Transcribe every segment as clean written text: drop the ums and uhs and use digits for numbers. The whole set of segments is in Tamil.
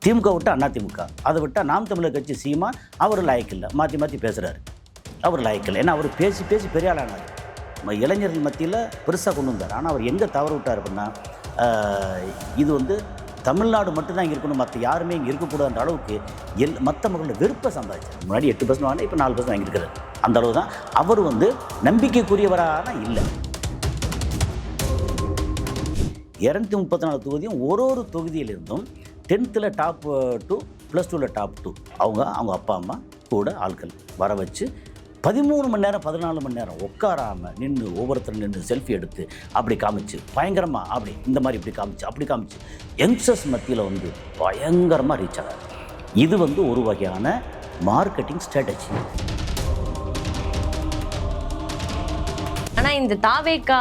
திமுக விட்டு அதிமுக, அதை விட்டால் நாம் தமிழர் கட்சி சீமான் அவர் லாயக்கில்லை, மாற்றி மாற்றி பேசுகிறாரு. அவர் லாயக்கில்லை, ஏன்னா அவர் பேசி பேசி பெரிய ஆளானார், இளைஞர்கள் மத்தியில் பெருசாக கொண்டு வந்தார். ஆனால் அவர் எங்கே தவறு விட்டார் அப்படின்னா, இது வந்து தமிழ்நாடு மட்டும்தான் இங்கே இருக்கணும், மற்ற யாருமே இங்கே இருக்கக்கூடாதுன்ற அளவுக்கு மற்ற மக்களோட வெறுப்பை சம்பாதிச்சார். முன்னாடி 8% வாங்கினா இப்போ 4% வாங்கியிருக்கிறார். அந்த அளவு தான் அவர் வந்து நம்பிக்கைக்குரியவரான இல்லை. 234 தொகுதியும் ஒரு தொகுதியிலிருந்தும் 10th டாப் 2 +2 டாப் 2 அவங்க அப்பா அம்மா கூட ஆட்கள் வர வச்சு 13 மணி நேரம் 14 மணி நேரம் உட்காராமல் நின்று ஒவ்வொருத்தரும் நின்று செல்ஃபி எடுத்து அப்படி காமிச்சு பயங்கரமாக அப்படி இந்த மாதிரி இப்படி காமிச்சு அப்படி காமிச்சு யங்ஸ்டர்ஸ் மத்தியில் வந்து பயங்கரமாக ரீச் ஆகாது. இது வந்து ஒரு வகையான மார்க்கெட்டிங் ஸ்ட்ராட்டஜி. ஆனால் இந்த தாவேகா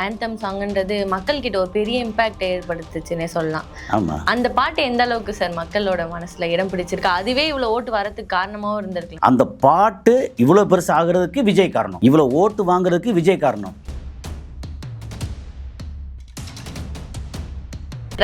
ஆந்தம் சாங்குன்றது மக்கள்கிட்ட ஒரு பெரிய இம்பேக்ட் ஏற்படுத்துச்சுன்னே சொல்லலாம். ஆமாம், அந்த பாட்டு எந்த அளவுக்கு சார் மக்களோட மனசில் இடம் பிடிச்சிருக்கு, அதுவே இவ்வளோ ஓட்டு வரதுக்கு காரணமாகவும் இருந்திருக்கு. அந்த பாட்டு இவ்வளோ பெருசு ஆகிறதுக்கு விஜய் காரணம், இவ்வளோ ஓட்டு வாங்குறதுக்கு விஜய் காரணம்.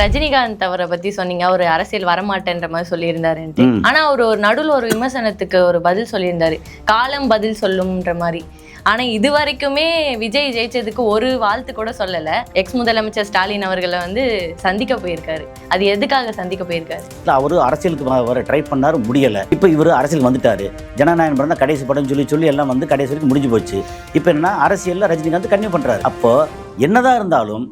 ரஜினிகாந்த் அவரை பற்றி சொன்னீங்க, அவர் அரசியல் வரமாட்டேன்ற மாதிரி சொல்லியிருந்தாருன்ட்டு. ஆனால் அவர் ஒரு நடுவில் ஒரு விமர்சனத்துக்கு ஒரு பதில் சொல்லியிருந்தாரு, காலம் பதில் சொல்லும்ன்ற மாதிரி. ஆனால் இது வரைக்குமே விஜய் ஜெயிச்சதுக்கு ஒரு வாழ்த்து கூட சொல்லலை. எக்ஸ் முதலமைச்சர் ஸ்டாலின் அவர்களை வந்து சந்திக்க போயிருக்காரு. அது எதுக்காக சந்திக்க போயிருக்காரு? அவர் அரசியலுக்கு வர ட்ரை பண்ணாரு, முடியலை. இப்போ இவர் அரசியல் வந்துட்டாரு. ஜனநாயகம் படம் தான் கடைசி படம் சொல்லி எல்லாம் வந்து கடைசி வரைக்கும் முடிஞ்சு போச்சு. இப்போ என்ன அரசியலில் ரஜினிகாந்த் கன்னியூ பண்ணுறாரு. அப்போ என்னதான் இருந்தாலும்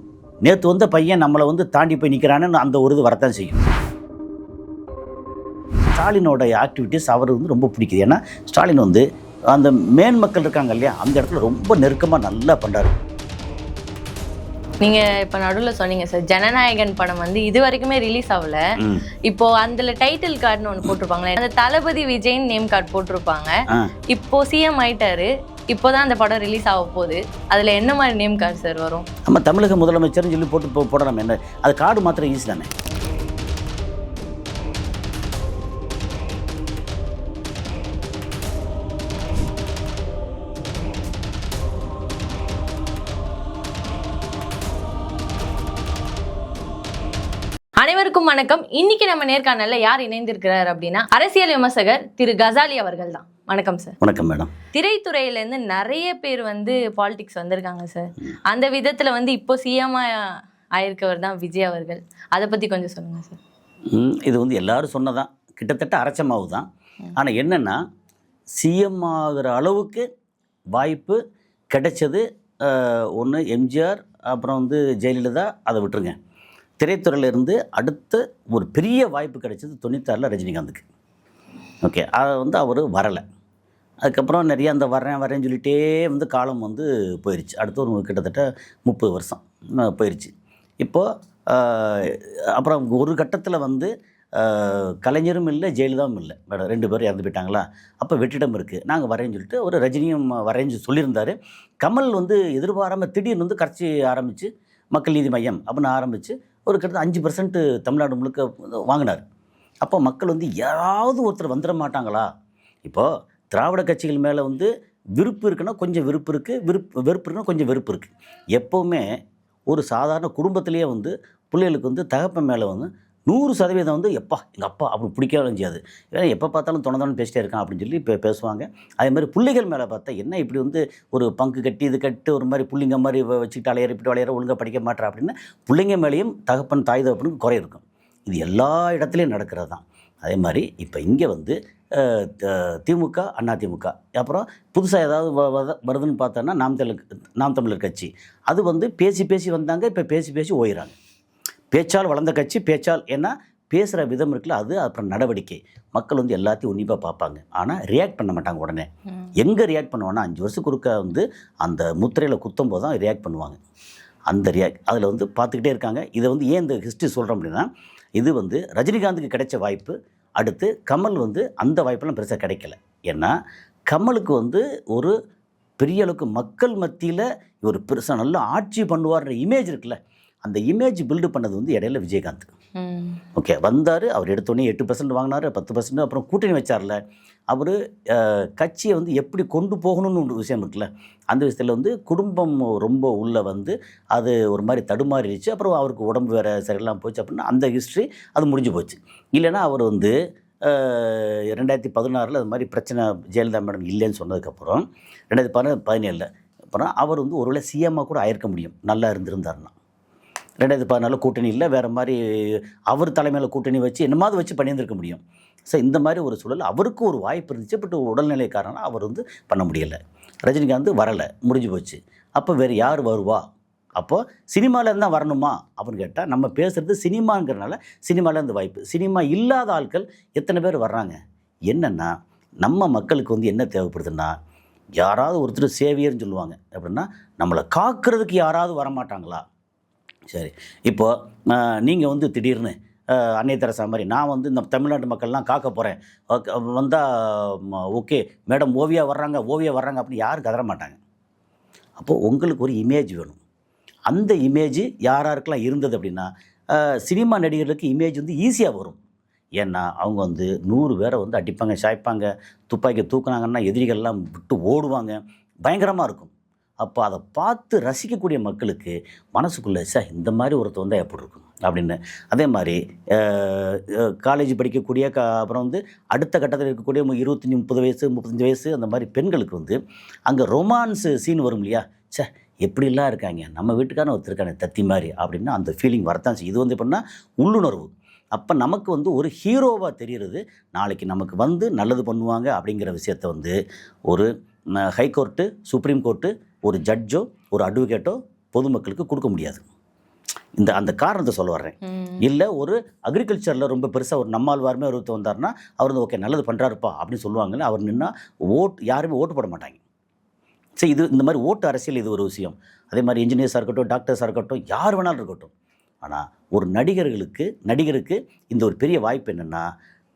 நேற்று வந்த பையன் நம்மளை வந்து தாண்டி போய் நிற்கிறான்னு அந்த ஒரு இது வரத்தான் செய்யும். ஸ்டாலினோட ஆக்டிவிட்டீஸ் அவர் வந்து ரொம்ப பிடிக்குது. ஏன்னா ஸ்டாலின் வந்து அந்த மேன் மக்கள் இருக்காங்க இல்லையா, அந்த இடத்துல ரொம்ப நெருக்கமாக நல்லா பண்ணுறாரு. நீங்கள் இப்போ நடுவில் சொன்னீங்க சார், ஜனநாயகன் படம் வந்து இது வரைக்குமே ரிலீஸ் ஆகலை. இப்போ அதில் டைட்டில் கார்டுன்னு ஒன்று போட்டிருப்பாங்களே, அந்த தளபதி விஜயின் நேம் கார்டு போட்டிருப்பாங்க. இப்போ சிஎம் ஆயிட்டாரு, இப்போதான் அந்த படம் ரிலீஸ் ஆக போகுது. அதில் என்ன மாதிரி நேம் கார்டு சார் வரும்? நம்ம தமிழக முதலமைச்சர்னு சொல்லி போடலாம். என்ன அது கார்டு மாத்திரம் ஈஸி தானே. அனைவருக்கும் வணக்கம். இன்னைக்கு நம்ம நேர்காணல்ல யார் இணைந்திருக்கிறார் அப்படின்னா, அரசியல் விமர்சகர் திரு கசாலி அவர்கள் தான். வணக்கம் சார். வணக்கம் மேடம். திரைத்துறையிலேருந்து நிறைய பேர் வந்து பாலிடிக்ஸ் வந்திருக்காங்க சார். அந்த விதத்தில் வந்து இப்போ சிஎம்மா ஆயிருக்கவர் தான் விஜய் அவர்கள். அதை பற்றி கொஞ்சம் சொல்லுங்கள் சார். இது வந்து எல்லாரும் சொன்னதான், கிட்டத்தட்ட அரைச்சமாவு தான். ஆனால் என்னென்னா, சிஎம் ஆகிற அளவுக்கு வாய்ப்பு கிடைச்சது ஒன்று எம்ஜிஆர், அப்புறம் வந்து ஜெயலலிதா, அதை விட்டுருங்க. திரைத்துறையிலேருந்து அடுத்த ஒரு பெரிய வாய்ப்பு கிடைச்சது 96 ரஜினிகாந்துக்கு. ஓகே, அதை வந்து அவர் வரலை. அதுக்கப்புறம் நிறைய அந்த வரேன்னு சொல்லிகிட்டே வந்து காலம் வந்து போயிடுச்சு. அடுத்த ஒரு கிட்டத்தட்ட 30 வருஷம் போயிடுச்சு. இப்போது அப்புறம் ஒரு கட்டத்தில் வந்து கலைஞரும் இல்லை, ஜெயலலிதாவும் இல்லை, மேடம் 2 பேரும் இறந்து போயிட்டாங்களா. அப்போ வெற்றிடம் இருக்குது, நாங்கள் வரேன்னு சொல்லிட்டு ஒரு ரஜினியும் வரேன்னு சொல்லியிருந்தார். கமல் வந்து எதிர்பாராமல் திடீர்னு வந்து கட்சி ஆரம்பித்து மக்கள் நீதி மையம் அப்படின்னு ஆரம்பித்து ஒரு கிட்டத்தட்ட 5% தமிழ்நாடு முழுக்க வாங்கினார். அப்போ மக்கள் வந்து யாராவது ஒருத்தர் வந்துட மாட்டாங்களா? இப்போது திராவிட கட்சிகள் மேலே வந்து விருப்பு இருக்குன்னா கொஞ்சம் விருப்பு இருக்குது, வெறுப்பு இருக்குன்னா கொஞ்சம் வெறுப்பு இருக்குது. எப்போவுமே ஒரு சாதாரண குடும்பத்திலேயே வந்து பிள்ளைகளுக்கு வந்து தகப்பன் மேலே வந்து 100% வந்து எப்பா எங்கள் அப்பா அப்படி பிடிக்கவே செய்யாது. ஏன்னா எப்போ பார்த்தாலும் தொணை பேசிட்டே இருக்கான் அப்படின்னு சொல்லி இப்போ பேசுவாங்க. அதே மாதிரி பிள்ளைகள் மேலே பார்த்தா என்ன இப்படி வந்து ஒரு பங்கு கட்டி இது கட்டு ஒரு மாதிரி பிள்ளைங்க மாதிரி வச்சுக்கிட்டு அலையிற ஒழுங்காக படிக்க மாட்டேறா அப்படின்னு பிள்ளைங்க மேலேயும் தகப்பன் தாய் தகப்பனுக்கு குறை இருக்கும். இது எல்லா இடத்துலையும் நடக்கிறது தான். அதே மாதிரி இப்போ இங்கே வந்து திமுக, அதிமுக, அப்புறம் புதுசாக ஏதாவது வருதுன்னு பார்த்தோன்னா நாம் தமிழர் கட்சி, அது வந்து பேசி வந்தாங்க. இப்போ பேசி ஓயிறாங்க. பேச்சால் வளர்ந்த கட்சி, பேச்சால் ஏன்னா பேசுகிற விதம் இருக்குல்ல, அது அப்புறம் நடவடிக்கை. மக்கள் வந்து எல்லாத்தையும் உன்னிப்பாக பார்ப்பாங்க, ஆனால் ரியாக்ட் பண்ண மாட்டாங்க உடனே. எங்கே ரியாக்ட் பண்ணுவாங்கன்னா 5 வருஷத்துக்கு ஒருக்க வந்து அந்த முத்திரையில் குத்தும் போது தான் ரியாக்ட் பண்ணுவாங்க. அந்த அதில் வந்து பார்த்துக்கிட்டே இருக்காங்க. இதை வந்து ஏன் இந்த ஹிஸ்ட்ரி சொல்கிறோம் அப்படின்னா, இது வந்து ரஜினிகாந்துக்கு கிடைச்ச வாய்ப்பு. அடுத்து கமல் வந்து அந்த வாய்ப்பெல்லாம் பெருசாக கிடைக்கல. ஏன்னா கமலுக்கு வந்து ஒரு பெரிய அளவுக்கு மக்கள் மத்தியில் ஒரு பெருசாக நல்லா ஆட்சி பண்ணுவார்ன்ற இமேஜ் இருக்குல்ல, அந்த இமேஜ் பில்டு பண்ணது வந்து இடையில விஜயகாந்த். ஓகே வந்தார், அவர் எடுத்தோடனே 8% வாங்கினார், 10%, அப்புறம் கூட்டணி வச்சார்ல. அவர் கட்சியை வந்து எப்படி கொண்டு போகணும்னு ஒரு விஷயம் இருக்குல்ல, அந்த விஷயத்தில் வந்து குடும்பம் ரொம்ப உள்ளே வந்து அது ஒரு மாதிரி தடுமாறிடுச்சு. அப்புறம் அவருக்கு உடம்பு வேறு சரியில்லாமல் போச்சு அப்படின்னா அந்த ஹிஸ்ட்ரி அது முடிஞ்சு போச்சு. இல்லைன்னா அவர் வந்து 2016 அது மாதிரி பிரச்சனை ஜெயலலிதா மேடம் இல்லைன்னு சொன்னதுக்கப்புறம் 2017 அப்புறம் அவர் வந்து ஒருவேளை சிஎம்மாக கூட ஆயிருக்க முடியும், நல்லா இருந்திருந்தாருன்னா. 2014 கூட்டணி இல்லை, வேறு மாதிரி அவர் தலைமையில் கூட்டணி வச்சு என்னமாவது வச்சு பண்ணியிருந்திருக்க முடியும். ஸோ இந்த மாதிரி ஒரு சூழல் அவருக்கு ஒரு வாய்ப்பு இருந்துச்சு. பட் உடல்நிலை காரணம் அவர் வந்து பண்ண முடியலை. ரஜினிகாந்த் வரலை, முடிஞ்சு போச்சு. அப்போ வேறு யார் வருவா? அப்போது சினிமாவிலேருந்து தான் வரணுமா அப்படின்னு கேட்டால், நம்ம பேசுகிறது சினிமாங்கிறனால சினிமாவிலேருந்து வாய்ப்பு. சினிமா இல்லாத ஆட்கள் எத்தனை பேர் வர்றாங்க? என்னென்னா நம்ம மக்களுக்கு வந்து என்ன தேவைப்படுதுன்னா, யாராவது ஒருத்தர் சேவியர்னு சொல்லுவாங்க. எப்படின்னா நம்மளை காக்கிறதுக்கு யாராவது வரமாட்டாங்களா? சரி, இப்போது நீங்கள் வந்து திடீர்னு அன்னை தெரசா மாதிரி நான் வந்து இந்த தமிழ்நாட்டு மக்கள்லாம் காக்க போகிறேன் வந்தால் ஓகே மேடம் ஓவியா வர்றாங்க அப்படின்னு யாரும் கதற மாட்டாங்க. அப்போது உங்களுக்கு ஒரு இமேஜ் வேணும். அந்த இமேஜ் யாராருக்கெல்லாம் இருந்தது அப்படின்னா, சினிமா நடிகர்களுக்கு இமேஜ் வந்து ஈஸியாக வரும். ஏன்னா அவங்க வந்து 100 பேரை வந்து அடிப்பாங்க, சாய்ப்பாங்க, துப்பாக்கி தூக்குனாங்கன்னா எதிரிகள்லாம் விட்டு ஓடுவாங்க, பயங்கரமாக இருக்கும். அப்போ அதை பார்த்து ரசிக்கக்கூடிய மக்களுக்கு மனசுக்குள்ளே இந்த மாதிரி ஒருத்தர் வந்தால் எப்படி இருக்கும் அப்படின்னு. அதே மாதிரி காலேஜ் படிக்கக்கூடிய அப்புறம் வந்து அடுத்த கட்டத்தில் இருக்கக்கூடிய 25, 30 வயசு, 35 வயசு அந்த மாதிரி பெண்களுக்கு வந்து அங்கே ரொமான்ஸு சீன் வரும் இல்லையா, எப்படிலாம் இருக்காங்க, நம்ம வீட்டுக்கான ஒருத்தர் இருக்காங்க தத்தி மாதிரி அப்படின்னு அந்த ஃபீலிங் வரத்தான் செய்யும். இது வந்து எப்படின்னா உள்ளுணர்வு. அப்போ நமக்கு வந்து ஒரு ஹீரோவாக தெரிகிறது, நாளைக்கு நமக்கு வந்து நல்லது பண்ணுவாங்க அப்படிங்கிற விஷயத்த வந்து ஒரு ஹைகோர்ட்டு, சுப்ரீம் கோர்ட்டு, ஒரு ஜட்ஜோ ஒரு அட்வொகேட்டோ பொதுமக்களுக்கு கொடுக்க முடியாது. அந்த காரணத்தை சொல்ல வர்றேன். இல்லை ஒரு அக்ரிகல்ச்சரில் ரொம்ப பெருசாக ஒரு நம்மாழ்வாருமே ஒருத்தர் வந்தார்னா அவர் வந்து ஓகே நல்லது பண்ணுறாருப்பா அப்படின்னு சொல்லுவாங்கல்ல, அவர் நின்னா யாருமே ஓட்டு போட மாட்டாங்க. சரி, இது இந்த மாதிரி ஓட்டு அரசியல் இது ஒரு விஷயம். அதே மாதிரி இன்ஜினியர்ஸாக இருக்கட்டும், டாக்டர்ஸாக இருக்கட்டும், யார் வேணாலும் இருக்கட்டும். ஆனால் ஒரு நடிகருக்கு இந்த ஒரு பெரிய வாய்ப்பு என்னென்னா,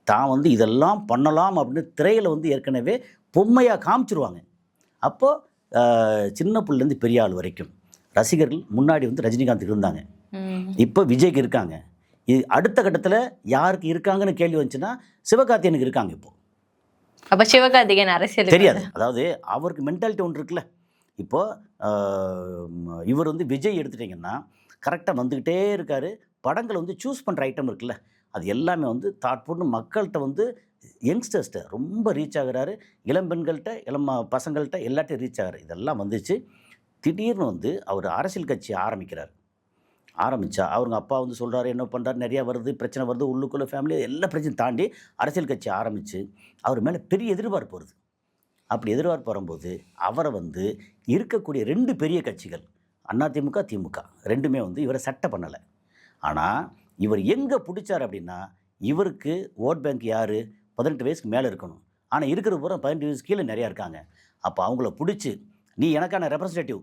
தான் வந்து இதெல்லாம் பண்ணலாம் அப்படின்னு திரையில் வந்து ஏற்கனவே பொம்மையாக காமிச்சிருவாங்க. அப்போது சின்ன பிள்ளைலேருந்து பெரிய ஆள் வரைக்கும் ரசிகர்கள் முன்னாடி வந்து ரஜினிகாந்துக்கு இருந்தாங்க, இப்போ விஜய்க்கு இருக்காங்க. இது அடுத்த கட்டத்தில் யாருக்கு இருக்காங்கன்னு கேள்வி வந்துச்சுன்னா சிவகார்த்திகேயனுக்கு இருக்காங்க. இப்போது அப்போ சிவகார்த்திகேயன் அரசியல் தெரியாது. அதாவது அவருக்கு மென்டாலிட்டி ஒன்று இருக்குல்ல. இப்போது இவர் வந்து விஜய் எடுத்துட்டிங்கன்னா கரெக்டாக வந்துக்கிட்டே இருக்கார். படங்கள் வந்து சூஸ் பண்ணுற ஐட்டம் இருக்குல்ல, அது எல்லாமே வந்து தாட்போட்டு மக்கள்கிட்ட வந்து யங்ஸ்டர்ஸ்கிட்ட ரொம்ப ரீச் ஆகுறாரு. இளம்பெண்கள்கிட்ட, இளம் பசங்கள்கிட்ட எல்லாத்தையும் ரீச் ஆகிறார். இதெல்லாம் வந்துச்சு. திடீர்னு வந்து அவர் அரசியல் கட்சி ஆரம்பித்தா அவங்க அப்பா வந்து சொல்கிறாரு, என்ன பண்ணுறாரு, நிறையா வருது, பிரச்சனை வருது, உள்ளுக்குள்ளே ஃபேமிலி எல்லா பிரச்சனையும் தாண்டி அரசியல் கட்சி ஆரம்பித்து அவர் மேலே பெரிய எதிர்பார்ப்பு வருது. அப்படி எதிர்பார்ப்பு வரும்போது அவரை வந்து இருக்கக்கூடிய 2 பெரிய கட்சிகள் அதிமுக, திமுக ரெண்டுமே வந்து இவரை சட்டை பண்ணலை. ஆனால் இவர் எங்கே பிடிச்சார் அப்படின்னா, இவருக்கு ஓட் பேங்க் யார், 18 வயசுக்கு மேலே இருக்கணும். ஆனால் இருக்கிற பூரா 18 வயசு கீழே நிறையா இருக்காங்க. அப்போ அவங்கள பிடிச்சி, நீ எனக்கான ரெப்ரசன்டேட்டிவ்,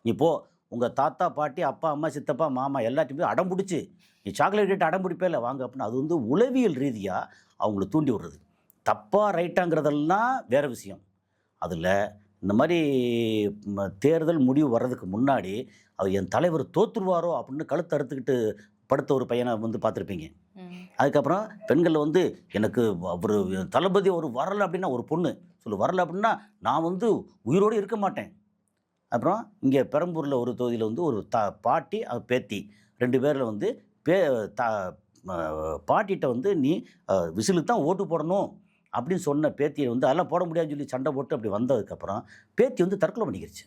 நீ போ, உங்கள் தாத்தா பாட்டி அப்பா அம்மா சித்தப்பா மாமா எல்லாத்தையுமே அடம் பிடிச்சி, நீ சாக்லேட் கேட்டு அடம் பிடிப்பே இல்லை வாங்க அப்படின்னு. அது வந்து உளவியல் ரீதியாக அவங்கள தூண்டி விடுறது. தப்பாக ரைட்டாங்கிறதெல்லாம் வேறு விஷயம். அதில் இந்த மாதிரி தேர்தல் முடிவு வர்றதுக்கு முன்னாடி அவர் என் தலைவர் தோற்றுருவாரோ அப்படின்னு கழுத்து அறுத்துக்கிட்டு படுத்த ஒரு பையனை வந்து பார்த்துருப்பீங்க. அதுக்கப்புறம் பெண்களில் வந்து எனக்கு அவர் தளபதி ஒரு வரலை அப்படின்னா, ஒரு பொண்ணு வரலை அப்படின்னா நான் வந்து உயிரோடு இருக்க மாட்டேன். அப்புறம் இங்கே பெரம்பூரில் ஒரு தொகுதியில் வந்து ஒரு பாட்டி பேத்தி 2 பேரில் வந்து பாட்டிகிட்ட வந்து நீ விசிலுக்கு தான் ஓட்டு போடணும் அப்படின்னு சொன்ன பேத்தியை வந்து அதெல்லாம் போட முடியாதுன்னு சொல்லி சண்டை போட்டு அப்படி வந்ததுக்கப்புறம் பேத்தி வந்து தற்கொலை பண்ணிக்கிடுச்சு.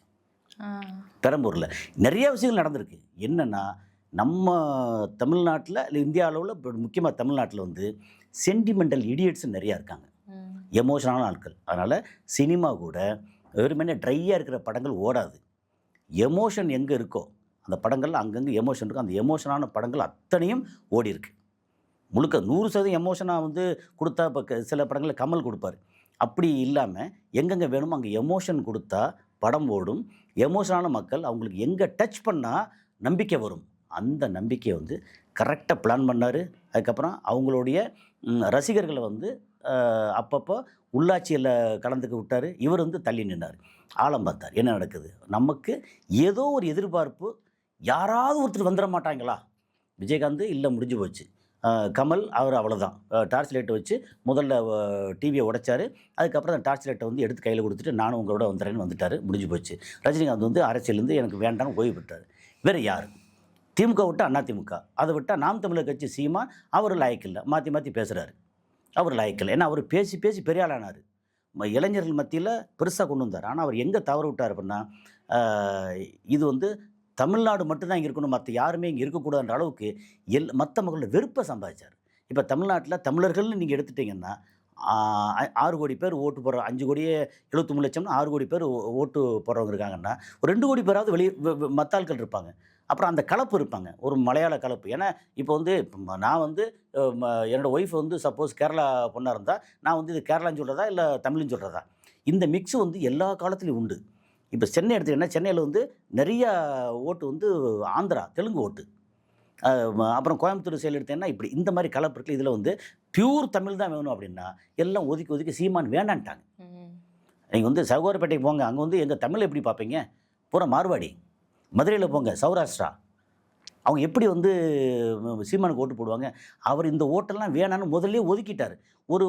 பெரம்பூரில் நிறைய விஷயங்கள் நடந்திருக்கு. என்னென்னா நம்ம தமிழ்நாட்டில் இல்லை இந்தியா அளவில் முக்கியமாக தமிழ்நாட்டில் வந்து சென்டிமெண்டல் இடியட்ஸ் நிறையா இருக்காங்க, எமோஷனான ஆட்கள். அதனால் சினிமா கூட வெறுமனே ட்ரையாக இருக்கிற படங்கள் ஓடாது. எமோஷன் எங்கே இருக்கோ அந்த படங்கள் அங்கங்கே எமோஷன் இருக்கும். அந்த எமோஷனான படங்கள் அத்தனையும் ஓடி இருக்கு. முழுக்க 100% எமோஷனாக வந்து கொடுத்தா இப்போ சில படங்களில் கமல் கொடுப்பார். அப்படி இல்லாமல் எங்கெங்கே வேணுமோ அங்கே எமோஷன் கொடுத்தா படம் ஓடும். எமோஷனான மக்கள் அவங்களுக்கு எங்கே டச் பண்ணால் நம்பிக்கை வரும், அந்த நம்பிக்கையை வந்து கரெக்டாக பிளான் பண்ணார். அதுக்கப்புறம் அவங்களுடைய ரசிகர்களை வந்து அப்பப்போ உள்ளாட்சியில் கலந்துக்க விட்டார். இவர் வந்து தள்ளி நின்னார், ஆழம் பார்த்தார் என்ன நடக்குது. நமக்கு ஏதோ ஒரு எதிர்பார்ப்பு, யாராவது ஒருத்தர் வந்துட மாட்டாங்களா, விஜயகாந்த் இல்லை முடிஞ்சு போச்சு. கமல் அவர் அவ்வளோதான். டார்ச் லைட்டை வச்சு முதல்ல டிவியை உடைச்சார். அதுக்கப்புறம் அந்த டார்ச் லைட்டை வந்து எடுத்து கையில் கொடுத்துட்டு நானும் உங்களோட வந்துடுறேன்னு வந்துட்டார், முடிஞ்சு போச்சு. ரஜினிகாந்த் வந்து அரசியலேருந்து எனக்கு வேண்டாம்னு ஓய்வு பெற்றார். வேறு யார்? திமுக விட்டு அதிமுக, அதை விட்டால் நாம் தமிழர் கட்சி சீமான் அவர் லாயக்கில்லை, மாற்றி மாற்றி பேசுகிறாரு. அவர் லாயக்கில்லை, ஏன்னா அவர் பேசி பேசி பெரிய ஆளானார், இளைஞர்கள் மத்தியில் பெருசாக கொண்டு வந்தார். ஆனால் அவர் எங்கே தவறு விட்டார் அப்படின்னா, இது வந்து தமிழ்நாடு மட்டும்தான் இங்கே இருக்கணும், மற்ற யாருமே இங்கே இருக்கக்கூடாதுன்ற அளவுக்கு மற்ற மக்களோட வெறுப்பை சம்பாதிச்சார். இப்போ தமிழ்நாட்டில் தமிழர்கள்னு நீங்கள் எடுத்துட்டிங்கன்னா 6 கோடி பேர் ஓட்டு போடுற, 5 கோடியே 73 லட்சம்னா 6 கோடி பேர் ஓட்டு போடுறவங்க இருக்காங்கன்னா ஒரு 2 கோடி பேராவது மற்ற ஆட்கள் இருப்பாங்க. அப்புறம் அந்த கலப்பு இருப்பாங்க, ஒரு மலையாள கலப்பு. ஏன்னா இப்போ வந்து நான் வந்து என்னோடய ஒய்ஃப் வந்து சப்போஸ் கேரளா பொண்ணாக இருந்தால் நான் வந்து இது கேரளான்னு சொல்கிறதா இல்லை தமிழ்னு சொல்கிறதா, இந்த மிக்ஸு வந்து எல்லா காலத்துலேயும் உண்டு. இப்போ சென்னை எடுத்துக்கிட்டா சென்னையில் வந்து நிறையா ஓட்டு வந்து ஆந்திரா தெலுங்கு ஓட்டு. அப்புறம் கோயம்புத்தூர் சைடு எடுத்தேன்னா இப்படி இந்த மாதிரி கலப்பு இருக்குது. இதில் வந்து பியூர் தமிழ் தான் வேணும் அப்படின்னா எல்லாம் ஒதுக்கி ஒதுக்கி சீமான் வேண்டான்ட்டாங்க. நீங்கள் வந்து சகோதரப்பேட்டைக்கு போங்க, அங்கே வந்து எங்கள் தமிழ் எப்படி பார்ப்பீங்க, பூரா மார்வாடி. மதுரையில் போங்க, சௌராஷ்டிரா, அவங்க எப்படி வந்து சீமானுக்கு ஓட்டு போடுவாங்க. அவர் இந்த ஓட்டெல்லாம் வேணான்னு முதல்ல ஒதுக்கிட்டார். ஒரு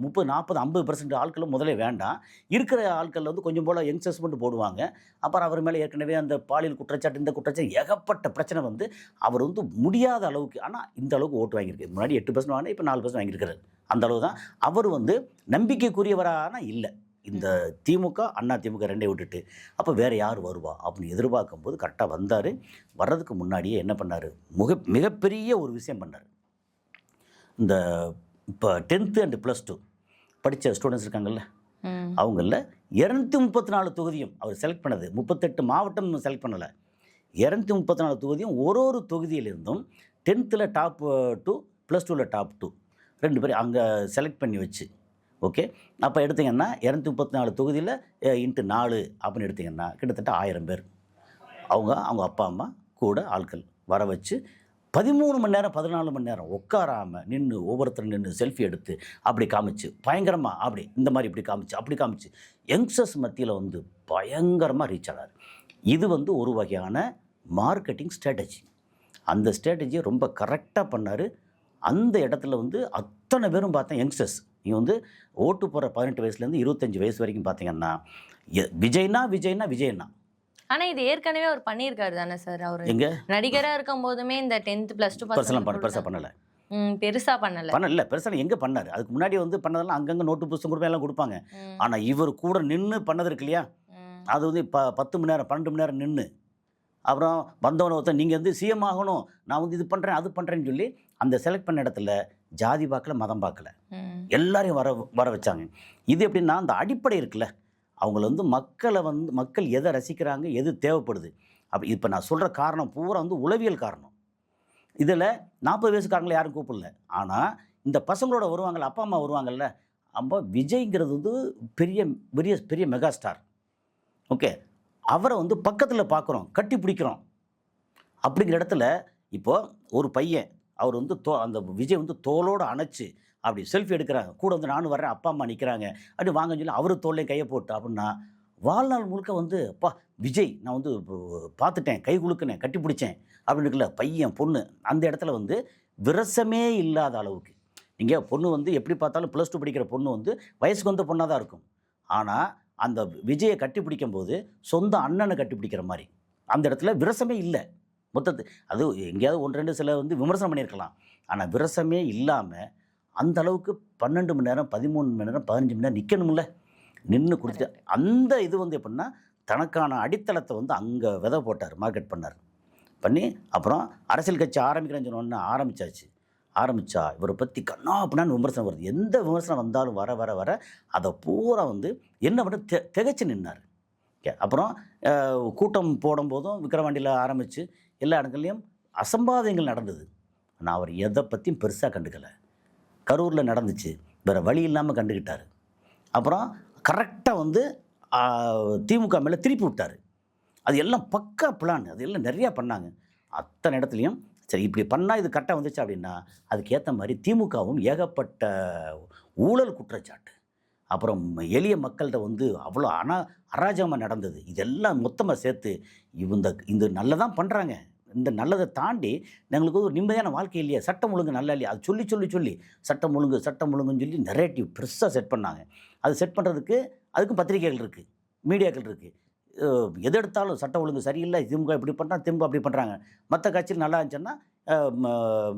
30, 40, 50% ஆட்களும் முதலே வேண்டாம். இருக்கிற ஆட்களில் வந்து கொஞ்சம் போல் யங்ஸ்டர்ஸ் மட்டும் போடுவாங்க. அப்புறம் அவர் மேலே ஏற்கனவே அந்த பாலியல் குற்றச்சாட்டு, இந்த குற்றச்சாட்டு, ஏகப்பட்ட பிரச்சனை வந்து அவர் வந்து முடியாத அளவுக்கு. ஆனால் இந்த அளவுக்கு ஓட்டு வாங்கியிருக்கு. முன்னாடி 8% வாங்கினா இப்போ 4% வாங்கியிருக்கிறார். அந்த அளவு தான். அவர் வந்து நம்பிக்கைக்குரியவரான இல்லை இந்த திமுக அதிமுக ரெண்டையும் விட்டுட்டு. அப்போ வேறு யார் வருவா அப்படின்னு எதிர்பார்க்கும்போது கரெக்டாக வந்தார். வர்றதுக்கு முன்னாடியே என்ன பண்ணார், மிகப்பெரிய ஒரு விஷயம் பண்ணார். இந்த இப்போ 10th and +2 படித்த ஸ்டூடெண்ட்ஸ் இருக்காங்கல்ல, அவங்கள 234 தொகுதியும் அவர் செலக்ட் பண்ணது. 38 மாவட்டம் செலக்ட் பண்ணலை, 234 தொகுதியும் ஒரு தொகுதியிலிருந்தும் 10th டாப் 2 +2 டாப் 2 2 பேர் அங்கே செலக்ட் பண்ணி வச்சு. ஓகே, அப்போ எடுத்திங்கன்னா 234 தொகுதியில் × 4 அப்படின்னு எடுத்திங்கன்னா கிட்டத்தட்ட 1000 பேர் அவங்க அப்பா அம்மா கூட ஆட்கள் வர வச்சு 13 மணி நேரம் 14 மணி நேரம் உட்காராமல் நின்று ஒவ்வொருத்தரும் நின்று செல்ஃபி எடுத்து அப்படி காமிச்சு பயங்கரமாக அப்படி இந்த மாதிரி இப்படி காமிச்சு அப்படி காமிச்சு யங்ஸ்டர்ஸ் மத்தியில் வந்து பயங்கரமாக ரீச் ஆனார். இது வந்து ஒரு வகையான மார்க்கெட்டிங் ஸ்ட்ராட்டஜி. அந்த ஸ்ட்ராட்டஜியை ரொம்ப கரெக்டாக பண்ணார். அந்த இடத்துல வந்து அத்தனை பேரும் பார்த்தேன் யங்ஸ்டர்ஸ். நீங்கள் வந்து ஓட்டு போகிற 18 வயசுலேருந்து 25 வயசு வரைக்கும் பார்த்தீங்கன்னா விஜய்னா. ஆனால் இது ஏற்கனவே அவர் பண்ணியிருக்காரு தானே சார்? அவர் எங்க நடிகராக இருக்கும் போதுமே இந்த 10th +2 பெருசாக பண்ணலை. பெருசாக பண்ணலை பெருசாக எங்கே பண்ணார்? அதுக்கு முன்னாடி வந்து பண்ணதெல்லாம் அங்கங்கே நோட்டு புத்தகம் கொடுப்பேன் எல்லாம் கொடுப்பாங்க. ஆனால் இவர் கூட நின்று பண்ணது இருக்கு இல்லையா, அது வந்து 10 மணி நேரம் 12 மணி நேரம் நின்று அப்புறம் வந்தவனை ஒருத்தன் நீங்கள் வந்து சிஎம் ஆகணும், நான் வந்து இது பண்ணுறேன் அது பண்ணுறேன்னு சொல்லி அந்த செலக்ட் பண்ண இடத்துல ஜாதி பார்க்கல, மதம் பார்க்கல, எல்லாரையும் வர வச்சாங்க. இது எப்படின்னா அந்த அடிப்படை இருக்குல்ல, அவங்கள வந்து மக்கள் எதை ரசிக்கிறாங்க, எது தேவைப்படுது. அப்போ இப்போ நான் சொல்கிற காரணம் பூரா வந்து உளவியல் காரணம். இதில் 40 வயசுக்காரங்களை யாரும் கூப்பிடல. ஆனால் இந்த பசங்களோட வருவாங்கள்ல, அப்பா அம்மா வருவாங்கள்ல, அப்போ விஜய்ங்கிறது வந்து பெரிய பெரிய பெரிய மெகா ஸ்டார். ஓகே, அவரை வந்து பக்கத்தில் பார்க்குறோம், கட்டி பிடிக்கிறோம். அப்படிங்கிற இடத்துல இப்போது ஒரு பையன் அவர் வந்து அந்த விஜய் வந்து தோளோடு அணைச்சி அப்படி செல்ஃபி எடுக்கிறாங்க, கூட வந்து நானும் வர்றேன், அப்பா அம்மா நிற்கிறாங்க, அப்படி வாங்கன்னு சொல்லி அவர் தோல்லையும் கையை போட்டு அப்படின்னா வாழ்நாள் முழுக்க வந்து அப்பா விஜய் நான் வந்து பார்த்துட்டேன், கை குலுக்கினேன், கட்டி பிடிச்சேன் அப்படின்னு இருக்குல்ல பையன் பொண்ணு. அந்த இடத்துல வந்து விரசமே இல்லாத அளவுக்கு நீங்கள் பொண்ணு வந்து எப்படி பார்த்தாலும் +2 படிக்கிற பொண்ணு வந்து வயசுக்கு வந்த பொண்ணாக தான் இருக்கும். ஆனால் அந்த விஜயை கட்டி பிடிக்கும்போது சொந்த அண்ணனை கட்டி பிடிக்கிற மாதிரி அந்த இடத்துல விரசமே இல்லை. மொத்தத்து அது எங்கேயாவது 1-2 சில வந்து விமர்சனம் பண்ணியிருக்கலாம். ஆனால் விரசமே இல்லாமல் அந்த அளவுக்கு 12 மணி நேரம் 13 மணி நேரம் 15 மணி நேரம் நிற்கணும்ல, நின்று கொடுத்துட்டு அந்த இது வந்து எப்படின்னா தனக்கான அடித்தளத்தை வந்து அங்கே விதை போட்டார், மார்க்கெட் பண்ணி அப்புறம் அரசியல் கட்சி ஆரம்பிக்கிறேன்னு சொன்னோன்னா ஆரம்பித்தா இவரை பற்றி கண்ணா அப்படின்னா விமர்சனம் வருது. எந்த விமர்சனம் வந்தாலும் வர அதை பூரா வந்து என்ன பண்ண திகைச்சு நின்னார். அப்புறம் கூட்டம் போடும்போதும் விக்கிரவாண்டியில் ஆரம்பித்து எல்லா இடங்கள்லையும் அசம்பாவிதங்கள் நடந்தது. ஆனால் அவர் எதை பற்றியும் பெருசாக கண்டுக்கலை. கரூரில் நடந்துச்சு, வேறு வழி இல்லாமல் கண்டுக்கிட்டார். அப்புறம் கரெக்டாக வந்து திமுக மேலே திருப்பி விட்டார். அது எல்லாம் பக்கா பிளான், அது எல்லாம் நிறையா பண்ணாங்க. அத்தனை இடத்துலையும் சரி இப்படி பண்ணால் இது கரெக்டாக வந்துச்சு அப்படின்னா அதுக்கேற்ற மாதிரி திமுகவும் ஏகப்பட்ட ஊழல் குற்றச்சாட்டு, அப்புறம் எளிய மக்கள்கிட்ட வந்து அவ்வளோ அராஜகமாக நடந்தது. இதெல்லாம் மொத்தமாக சேர்த்து இந்த நல்லதான் பண்ணுறாங்க, இந்த நல்லதை தாண்டி எங்களுக்கு ஒரு நிம்மதியான வாழ்க்கை இல்லையா, சட்டம் ஒழுங்கு நல்லா இல்லையா, அது சொல்லி சொல்லி சொல்லி சட்டம் ஒழுங்குன்னு சொல்லி நரேட்டிவ் பெருசாக செட் பண்ணாங்க. அது செட் பண்ணுறதுக்கு அதுக்கும் பத்திரிகைகள் இருக்குது, மீடியாக்கள் இருக்குது. எது எடுத்தாலும் சட்டம் ஒழுங்கு சரியில்லை, திமுக இப்படி பண்ணுறாங்க, திமுக அப்படி பண்ணுறாங்க. மற்ற கட்சியில் நல்லா இருந்துச்சுன்னா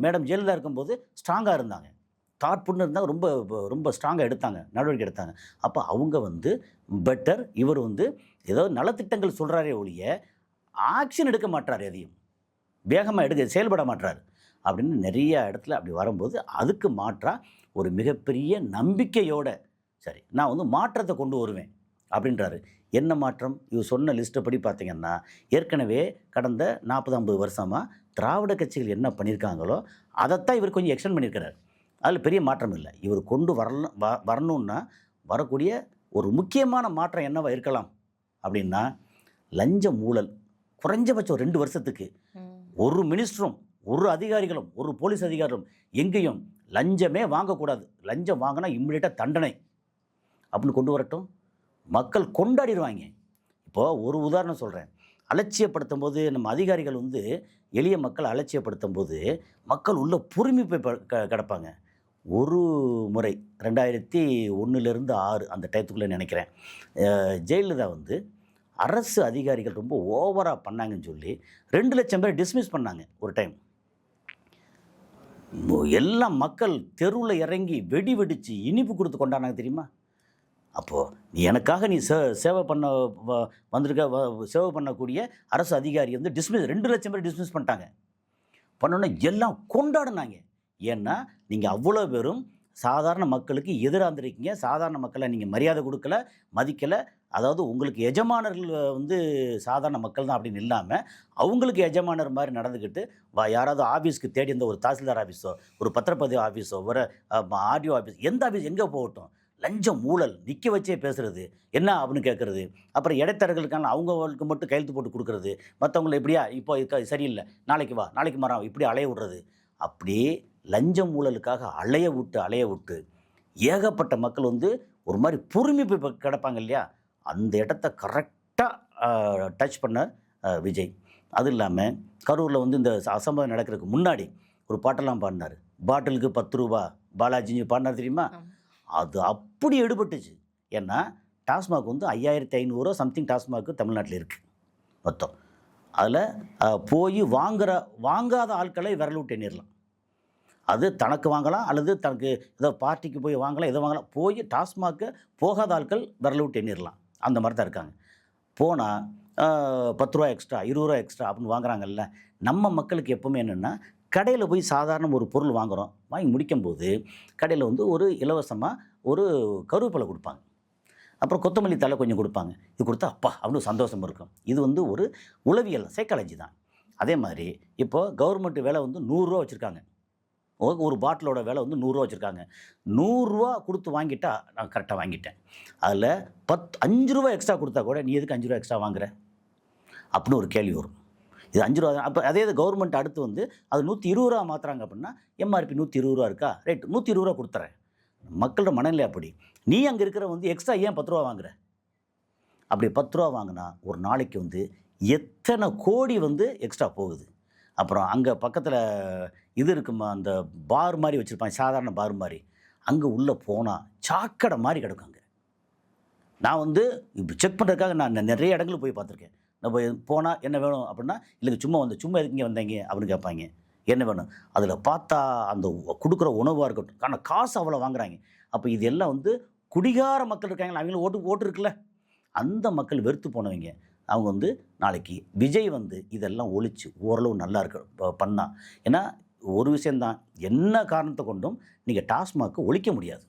மேடம் ஜெயலலிதா இருக்கும்போது ஸ்ட்ராங்காக இருந்தாங்க, தாட்புட்னு இருந்தாங்க, ரொம்ப ரொம்ப ஸ்ட்ராங்காக எடுத்தாங்க, நடவடிக்கை எடுத்தாங்க. அப்போ அவங்க வந்து பெட்டர், இவர் வந்து ஏதோ நலத்திட்டங்கள் சொல்கிறாரே ஒழிய ஆக்ஷன் எடுக்க மாட்டார், எதையும் வேகமாக செயல்பட மாட்டார் அப்படின்னு நிறைய இடத்துல அப்படி வரும்போது அதுக்கு மாற்றாக ஒரு மிகப்பெரிய நம்பிக்கையோட சரி நான் வந்து மாற்றத்தை கொண்டு வருவேன் அப்படின்றாரு. என்ன மாற்றம்? இவர் சொன்ன லிஸ்ட்டை படி பார்த்தீங்கன்னா ஏற்கனவே கடந்த 40-50 வருஷமாக திராவிட கட்சிகள் என்ன பண்ணியிருக்காங்களோ அதைத்தான் இவர் கொஞ்சம் எக்ஸ்டெண்ட் பண்ணியிருக்கிறார். அதில் பெரிய மாற்றம் இல்லை. இவர் கொண்டு வரணுன்னா வரக்கூடிய ஒரு முக்கியமான மாற்றம் என்னவா இருக்கலாம் அப்படின்னா, லஞ்ச ஊழல் குறைஞ்சபட்சம் 2 வருஷத்துக்கு ஒரு மினிஸ்டரும் ஒரு அதிகாரிகளும் ஒரு போலீஸ் அதிகாரிகளும் எங்கேயும் லஞ்சமே வாங்கக்கூடாது, லஞ்சம் வாங்கினா இம்மிடியட்டாக தண்டனை அப்படின்னு கொண்டு வரட்டும். மக்கள் கொண்டாடிடுவாங்க. இப்போது ஒரு உதாரணம் சொல்கிறேன். அலட்சியப்படுத்தும் போது நம்ம அதிகாரிகள் வந்து எளிய மக்கள் அலட்சியப்படுத்தும் போது மக்கள் உள்ள பொறுமை போய் கிடப்பாங்க. ஒரு முறை 2001 6 அந்த டயத்துக்குள்ளே நினைக்கிறேன், ஜெயலலிதா வந்து அரசு அதிகாரிகள் ரொம்ப ஓவராக பண்ணாங்கன்னு சொல்லி 2 லட்சம் பேர் டிஸ்மிஸ் பண்ணாங்க ஒரு டைம். எல்லாம் மக்கள் தெருவில் இறங்கி வெடி வெடித்து இனிப்பு கொடுத்து கொண்டாடினாங்க தெரியுமா? அப்போது நீ எனக்காக நீ சேவை பண்ண வந்திருக்க சேவை பண்ணக்கூடிய அரசு அதிகாரி வந்து 2 லட்சம் பேர் டிஸ்மிஸ் பண்ணிட்டாங்க. பண்ணோன்னே எல்லாம் கொண்டாடினாங்க. ஏன்னா நீங்கள் அவ்வளோ பேரும் சாதாரண மக்களுக்கு எதிராக இருந்திருக்கீங்க, சாதாரண மக்களை நீங்கள் மரியாதை கொடுக்கல, மதிக்கலை. அதாவது உங்களுக்கு எஜமானர்கள் வந்து சாதாரண மக்கள் தான் அப்படின்னு இல்லாமல் அவங்களுக்கு எஜமானர் மாதிரி நடந்துக்கிட்டு யாராவது ஆஃபீஸ்க்கு தேடி இருந்த ஒரு தாசில்தார் ஆஃபீஸோ ஒரு பத்திரப்பதிவு ஆஃபீஸோ ஒரு ஆர்டிஓ ஆஃபீஸ் எந்த ஆஃபீஸ் எங்கே போகட்டும் லஞ்சம் ஊழல் நிற்க வச்சே பேசுகிறது என்ன அப்படின்னு கேட்குறது. அப்புறம் இடைத்தரகர்களுக்கான அவங்களுக்கு மட்டும் கையெழுத்து போட்டு கொடுக்குறது, மற்றவங்களை இப்படியா இப்போ சரியில்லை நாளைக்கு வா நாளைக்கு மரம் இப்படி அலைய விடுறது. அப்படியே லஞ்சம் ஊழலுக்காக அலைய விட்டு ஏகப்பட்ட மக்கள் வந்து ஒரு மாதிரி பொறுமை போய் கிடப்பாங்க இல்லையா, அந்த இடத்த கரெக்டாக டச் பண்ண விஜய். அது இல்லாமல் கரூரில் வந்து இந்த அசம்பவம் நடக்கிறதுக்கு முன்னாடி ஒரு பாட்டெல்லாம் பாடினார், பாட்டிலுக்கு 10 ரூபா பாலாஜின்னு பாடினார் தெரியுமா? அது அப்படி எடுபட்டுச்சு. ஏன்னா டாஸ்மாக் வந்து 5500 சம்திங் டாஸ்மாக் தமிழ்நாட்டில் இருக்குது மொத்தம். அதில் போய் வாங்காத ஆட்களை விரல் விட்டு எண்ணிடலாம். அது தனக்கு வாங்கலாம் அல்லது தனக்கு ஏதோ பார்ட்டிக்கு போய் வாங்கலாம், எதோ வாங்கலாம். போய் டாஸ்மாக்கு போகாத ஆட்கள் விரல் விட்டு எண்ணிடலாம். அந்த மாதிரி தான் இருக்காங்க. போனால் 10 ரூபா எக்ஸ்ட்ரா 20 ரூபா எக்ஸ்ட்ரா அப்படின்னு வாங்குறாங்கல்ல. நம்ம மக்களுக்கு எப்போவுமே என்னென்னா கடையில் போய் சாதாரண ஒரு பொருள் வாங்குகிறோம், வாங்கி முடிக்கும்போது கடையில் வந்து ஒரு இலவசமாக ஒரு கருவேப்பிலை கொடுப்பாங்க, அப்புறம் கொத்தமல்லி தலை கொஞ்சம் கொடுப்பாங்க. இது கொடுத்தா அப்பா அப்படின்னு சந்தோஷம் இருக்கும். இது வந்து ஒரு உளவியல் சைக்காலஜி தான். அதே மாதிரி இப்போது கவர்மெண்ட் விலை வந்து 100 ரூபா வச்சுருக்காங்க, ஒரு பாட்டிலோட விலை வந்து 100 ரூபா வச்சுருக்காங்க. 100 ரூபா கொடுத்து வாங்கிட்டா நான் கரெக்டாக வாங்கிட்டேன். அதில் 5 ரூபா எக்ஸ்ட்ரா கொடுத்தா கூட நீ எதுக்கு 5 ரூபா எக்ஸ்ட்ரா வாங்குற அப்படின்னு ஒரு கேள்வி வரும். இது 5 ரூபா. அப்போ அதே கவர்மெண்ட் அடுத்து வந்து அது 120 ரூபா மாற்றுறாங்க அப்படின்னா எம்ஆர்பி 120 ரூபா இருக்கா, ரைட் 120 ரூபா கொடுத்துறேன். மக்களோட மனநிலை அப்படி. நீ அங்கே இருக்கிற வந்து எக்ஸ்ட்ரா ஏன் 10 ரூபா வாங்குற? அப்படி 10 ரூபா வாங்கினா ஒரு நாளைக்கு வந்து எத்தனை கோடி வந்து எக்ஸ்ட்ரா போகுது. அப்புறம் அங்கே பக்கத்தில் இது இருக்குமா, அந்த பார் மாதிரி வச்சுருப்பாங்க, சாதாரண பார் மாதிரி. அங்கே உள்ளே போனால் சாக்கடை மாதிரி கிடக்குங்க. நான் வந்து இப்போ செக் பண்ணுறதுக்காக நான் நிறைய இடங்களுக்கு போய் பார்த்துருக்கேன். நம்ம போனால் என்ன வேணும் அப்படின்னா, இல்லைங்க சும்மா எதுக்கு வந்தீங்க அப்படின்னு கேட்பாங்க. என்ன வேணும்? அதில் பார்த்தா அந்த கொடுக்குற உணவாக இருக்கட்டும், ஆனால் காசு அவ்வளோ வாங்குறாங்க. அப்போ இது எல்லாம் வந்து குடிகார மக்கள் இருக்காங்களா, அவங்களும் ஓட்டு இருக்குல்ல, அந்த மக்கள் வெறுத்து போனவங்க. அவங்க வந்து நாளைக்கு விஜய் வந்து இதெல்லாம் ஒழிச்சு ஓரளவு நல்லா இருக்க பண்ணா. ஏன்னா ஒரு விஷயந்தான், என்ன காரணத்தை கொண்டும் நீங்கள் டாஸ்மாக்கு ஒழிக்க முடியாது.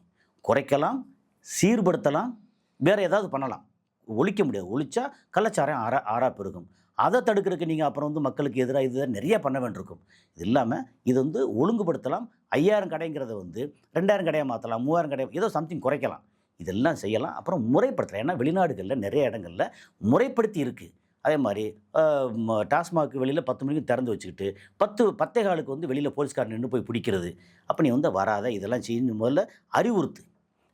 குறைக்கலாம், சீர்படுத்தலாம், வேறு ஏதாவது பண்ணலாம், ஒழிக்க முடியாது. ஒழிச்சா கள்ளச்சாரம் ஆறா பெருகும். அதை தடுக்கிறதுக்கு நீங்கள் அப்புறம் வந்து மக்களுக்கு எதிராக இது நிறைய பண்ண வேண்டியிருக்கும். இது இல்லாமல் இது வந்து ஒழுங்குபடுத்தலாம். 5000 கடைங்கிறத வந்து 2000 கடையாக மாற்றலாம், 3000 கடையை ஏதோ சம்திங் குறைக்கலாம். இதெல்லாம் செய்யலாம். அப்புறம் முறைப்படுத்தலாம். ஏன்னா வெளிநாடுகளில் நிறைய இடங்களில் முறைப்படுத்தி இருக்குது. அதே மாதிரி டாஸ்மாக் வெளியில் 10 மணிக்கு திறந்து வச்சுக்கிட்டு 10:15 வந்து வெளியில் போலீஸ்காரன் நின்று போய் பிடிக்கிறது. அப்போ நீ வந்து வராத, இதெல்லாம் செஞ்சு முதல்ல அறிவுறுத்து.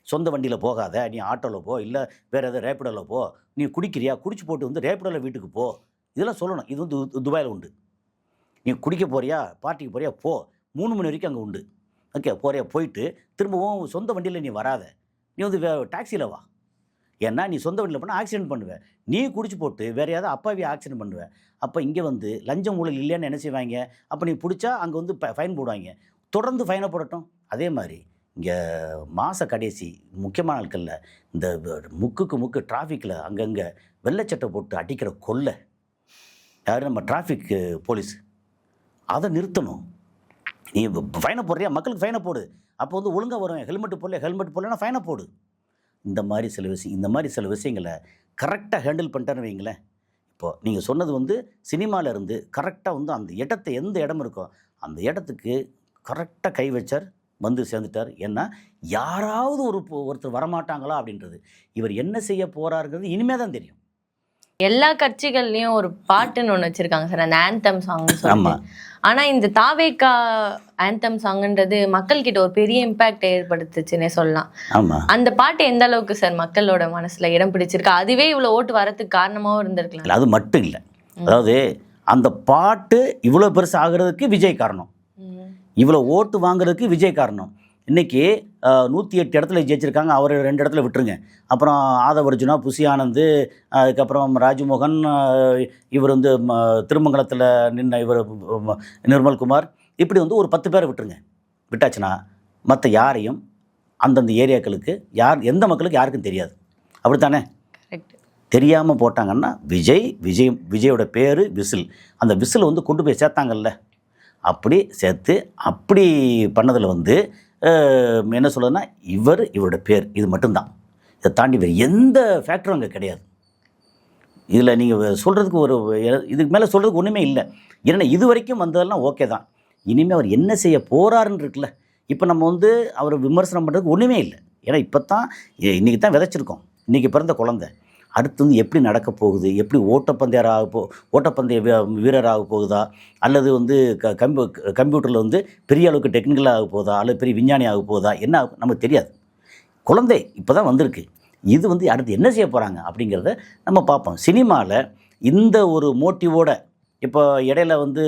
சொந்த வண்டியில் போகாத, நீ ஆட்டோவில் போ, இல்லை வேறு எதாவது ரேப்பிடோவில் போ. நீ குடிக்கிறியா, குடிச்சு போட்டு வந்து ரேப்பிடோவில் வீட்டுக்கு போ. இதெல்லாம் சொல்லணும். இது வந்து துபாயில் உண்டு. நீ குடிக்க போறியா, பார்ட்டிக்கு போறியா, போ. 3 மணி வரைக்கும் அங்கே உண்டு. ஓகே, போறியா, போயிட்டு திரும்பவும் சொந்த வண்டியில் நீ வராத, நீ வந்து டாக்ஸியில் வா. ஏன்னா நீ சொந்த வண்டியில் போனால் ஆக்சிடென்ட் பண்ணுவேன், நீ குடிச்சு போட்டு வேறு ஏதாவது அப்பாவி ஆக்சிடென்ட் பண்ணுவேன். அப்போ இங்கே வந்து லஞ்சம் ஊழல் இல்லைன்னு என்ன செய்வாங்க, அப்போ நீ பிடிச்சா அங்கே வந்து ஃபைன் போடுவாங்க, தொடர்ந்து ஃபைனை போடட்டும். அதே மாதிரி இங்கே மாத கடைசி முக்கியமான நாட்களில் இந்த முக்கு டிராஃபிக்கில் அங்கங்கே வெள்ளைச்சட்டை போட்டு அடிக்கிற கொள்ளை யார், நம்ம டிராஃபிக் போலீஸ். அதை நிறுத்தணும். நீ ஃபைனை போடுறியா, மக்களுக்கு ஃபைனை போடு. அப்போ வந்து ஒழுங்காக வருவேன். ஹெல்மெட் போடலன்னா ஃபைனை போடு. இந்த மாதிரி சில விஷயங்களை கரெக்டாக ஹேண்டில் பண்ணிட்டேன்னு வைங்களேன். இப்போது நீங்கள் சொன்னது வந்து சினிமாவில் இருந்து கரெக்டாக வந்து அந்த இடத்தை, எந்த இடம் இருக்கோ அந்த இடத்துக்கு கரெக்டாக கை வச்சார், வந்து சேர்ந்துட்டார். ஏன்னா யாராவது ஒருத்தர் வரமாட்டாங்களா அப்படின்றது, இவர் என்ன செய்ய போகிறாருங்கிறது இனிமேல் தான் தெரியும். எல்லா கட்சிகள்லையும் ஒரு பாட்டுன்னு ஒன்று வச்சுருக்காங்க சார், அந்த ஆந்தம் சாங்னு சொல்லி. ஆனால் இந்த தாவேக்கா ஆந்தம் சாங்ன்றது மக்கள்கிட்ட ஒரு பெரிய இம்பேக்ட் ஏற்படுத்துச்சுன்னே சொல்லலாம். ஆமாம், அந்த பாட்டு எந்த அளவுக்கு சார் மக்களோட மனசில் இடம் பிடிச்சிருக்கு, அதுவே இவ்வளோ ஓட்டு வரதுக்கு காரணமாகவும் இருந்திருக்கலாம். அது மட்டும் இல்லை, அதாவது அந்த பாட்டு இவ்வளோ பெருசு ஆகிறதுக்கு விஜய் காரணம், இவ்வளோ ஓட்டு வாங்குறதுக்கு விஜய் காரணம். இன்றைக்கி 108 இடத்துல ஜெயிச்சிருக்காங்க, அவர் 2 இடத்துல விட்டுருங்க. அப்புறம் ஆதவர்ஜுனா, புசி ஆனந்த், அதுக்கப்புறம் ராஜ்மோகன், இவர் வந்து திருமங்கலத்தில் நின்ன இவர் நிர்மல்குமார், இப்படி வந்து ஒரு 10 பேரை விட்டாச்சுன்னா மற்ற யாரையும் அந்தந்த ஏரியாக்களுக்கு எந்த மக்களுக்கு யாருக்கும் தெரியாது. அப்படித்தானே? தெரியாமல் போட்டாங்கன்னா விஜயோட பேர் விசில், அந்த விசில் வந்து கொண்டு போய் சேர்த்தாங்கல்ல, அப்படி சேர்த்து அப்படி பண்ணதில் வந்து என்ன சொல்லுதுன்னா இவரோட பேர் இது மட்டும்தான். இதை தாண்டி வேறு எந்த ஃபேக்டரும் அங்கே கிடையாது. இதில் நீங்கள் சொல்கிறதுக்கு இதுக்கு மேலே சொல்கிறதுக்கு ஒன்றுமே இல்லை. ஏன்னா இது வரைக்கும் வந்ததெல்லாம் ஓகே தான். இனிமேல் அவர் என்ன செய்ய போகிறாருன்னு இருக்குல்ல, இப்போ நம்ம வந்து அவர் விமர்சனம் பண்ணுறதுக்கு ஒன்றுமே இல்லை. ஏன்னா இப்போ தான் இன்றைக்கி தான் விதைச்சிருக்கோம், இன்றைக்கி பிறந்த குழந்தை. அடுத்து வந்து எப்படி நடக்க போகுது, எப்படி ஓட்டப்பந்தய வீரராக போகுதா, அல்லது வந்து கம்ப்யூட்டரில் வந்து பெரிய அளவுக்கு டெக்னிக்கலாக ஆக போகுதா, அல்லது பெரிய விஞ்ஞானி ஆக போகுதா, என்ன நமக்கு தெரியாது. குழந்தை இப்போ தான் வந்திருக்கு. இது வந்து அடுத்து என்ன செய்ய போகிறாங்க அப்படிங்கிறத நம்ம பார்ப்போம். சினிமாவில் இந்த ஒரு மோட்டிவோட இப்போ இடையில வந்து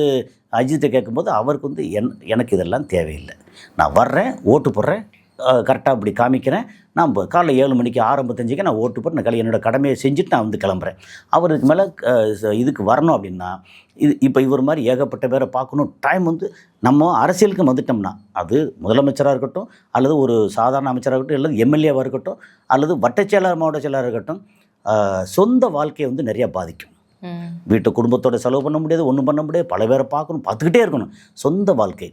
அஜித்தை கேட்கும்போது அவருக்கு வந்து எனக்கு இதெல்லாம் தேவையில்லை, நான் வர்றேன், ஓட்டு போடுறேன், கரெக்டாக அப்படி காமிக்கிறேன், நான் காலைல 7 மணிக்கு 6:55 நான் ஓட்டு போட்டு நான் என்னோடய கடமையை செஞ்சுட்டு நான் வந்து கிளம்புறேன். அவருக்கு மேலே இதுக்கு வரணும் அப்படின்னா இப்போ இவர் மாதிரி ஏகப்பட்ட பேரை பார்க்கணும். டைம் வந்து நம்ம அரசியலுக்கு வந்துட்டோம்னா, அது முதலமைச்சராக இருக்கட்டும், அல்லது ஒரு சாதாரண அமைச்சராக இருக்கட்டும், அல்லது எம்எல்ஏவாக இருக்கட்டும், அல்லது வட்டச்செயலாளர் மாவட்ட செயலாளர் இருக்கட்டும், சொந்த வாழ்க்கையை வந்து நிறையா பாதிக்கும். வீட்டு குடும்பத்தோட செலவு பண்ண முடியாது, ஒன்றும் பண்ண முடியாது, பல பேரை பார்த்துக்கிட்டே இருக்கணும். சொந்த வாழ்க்கை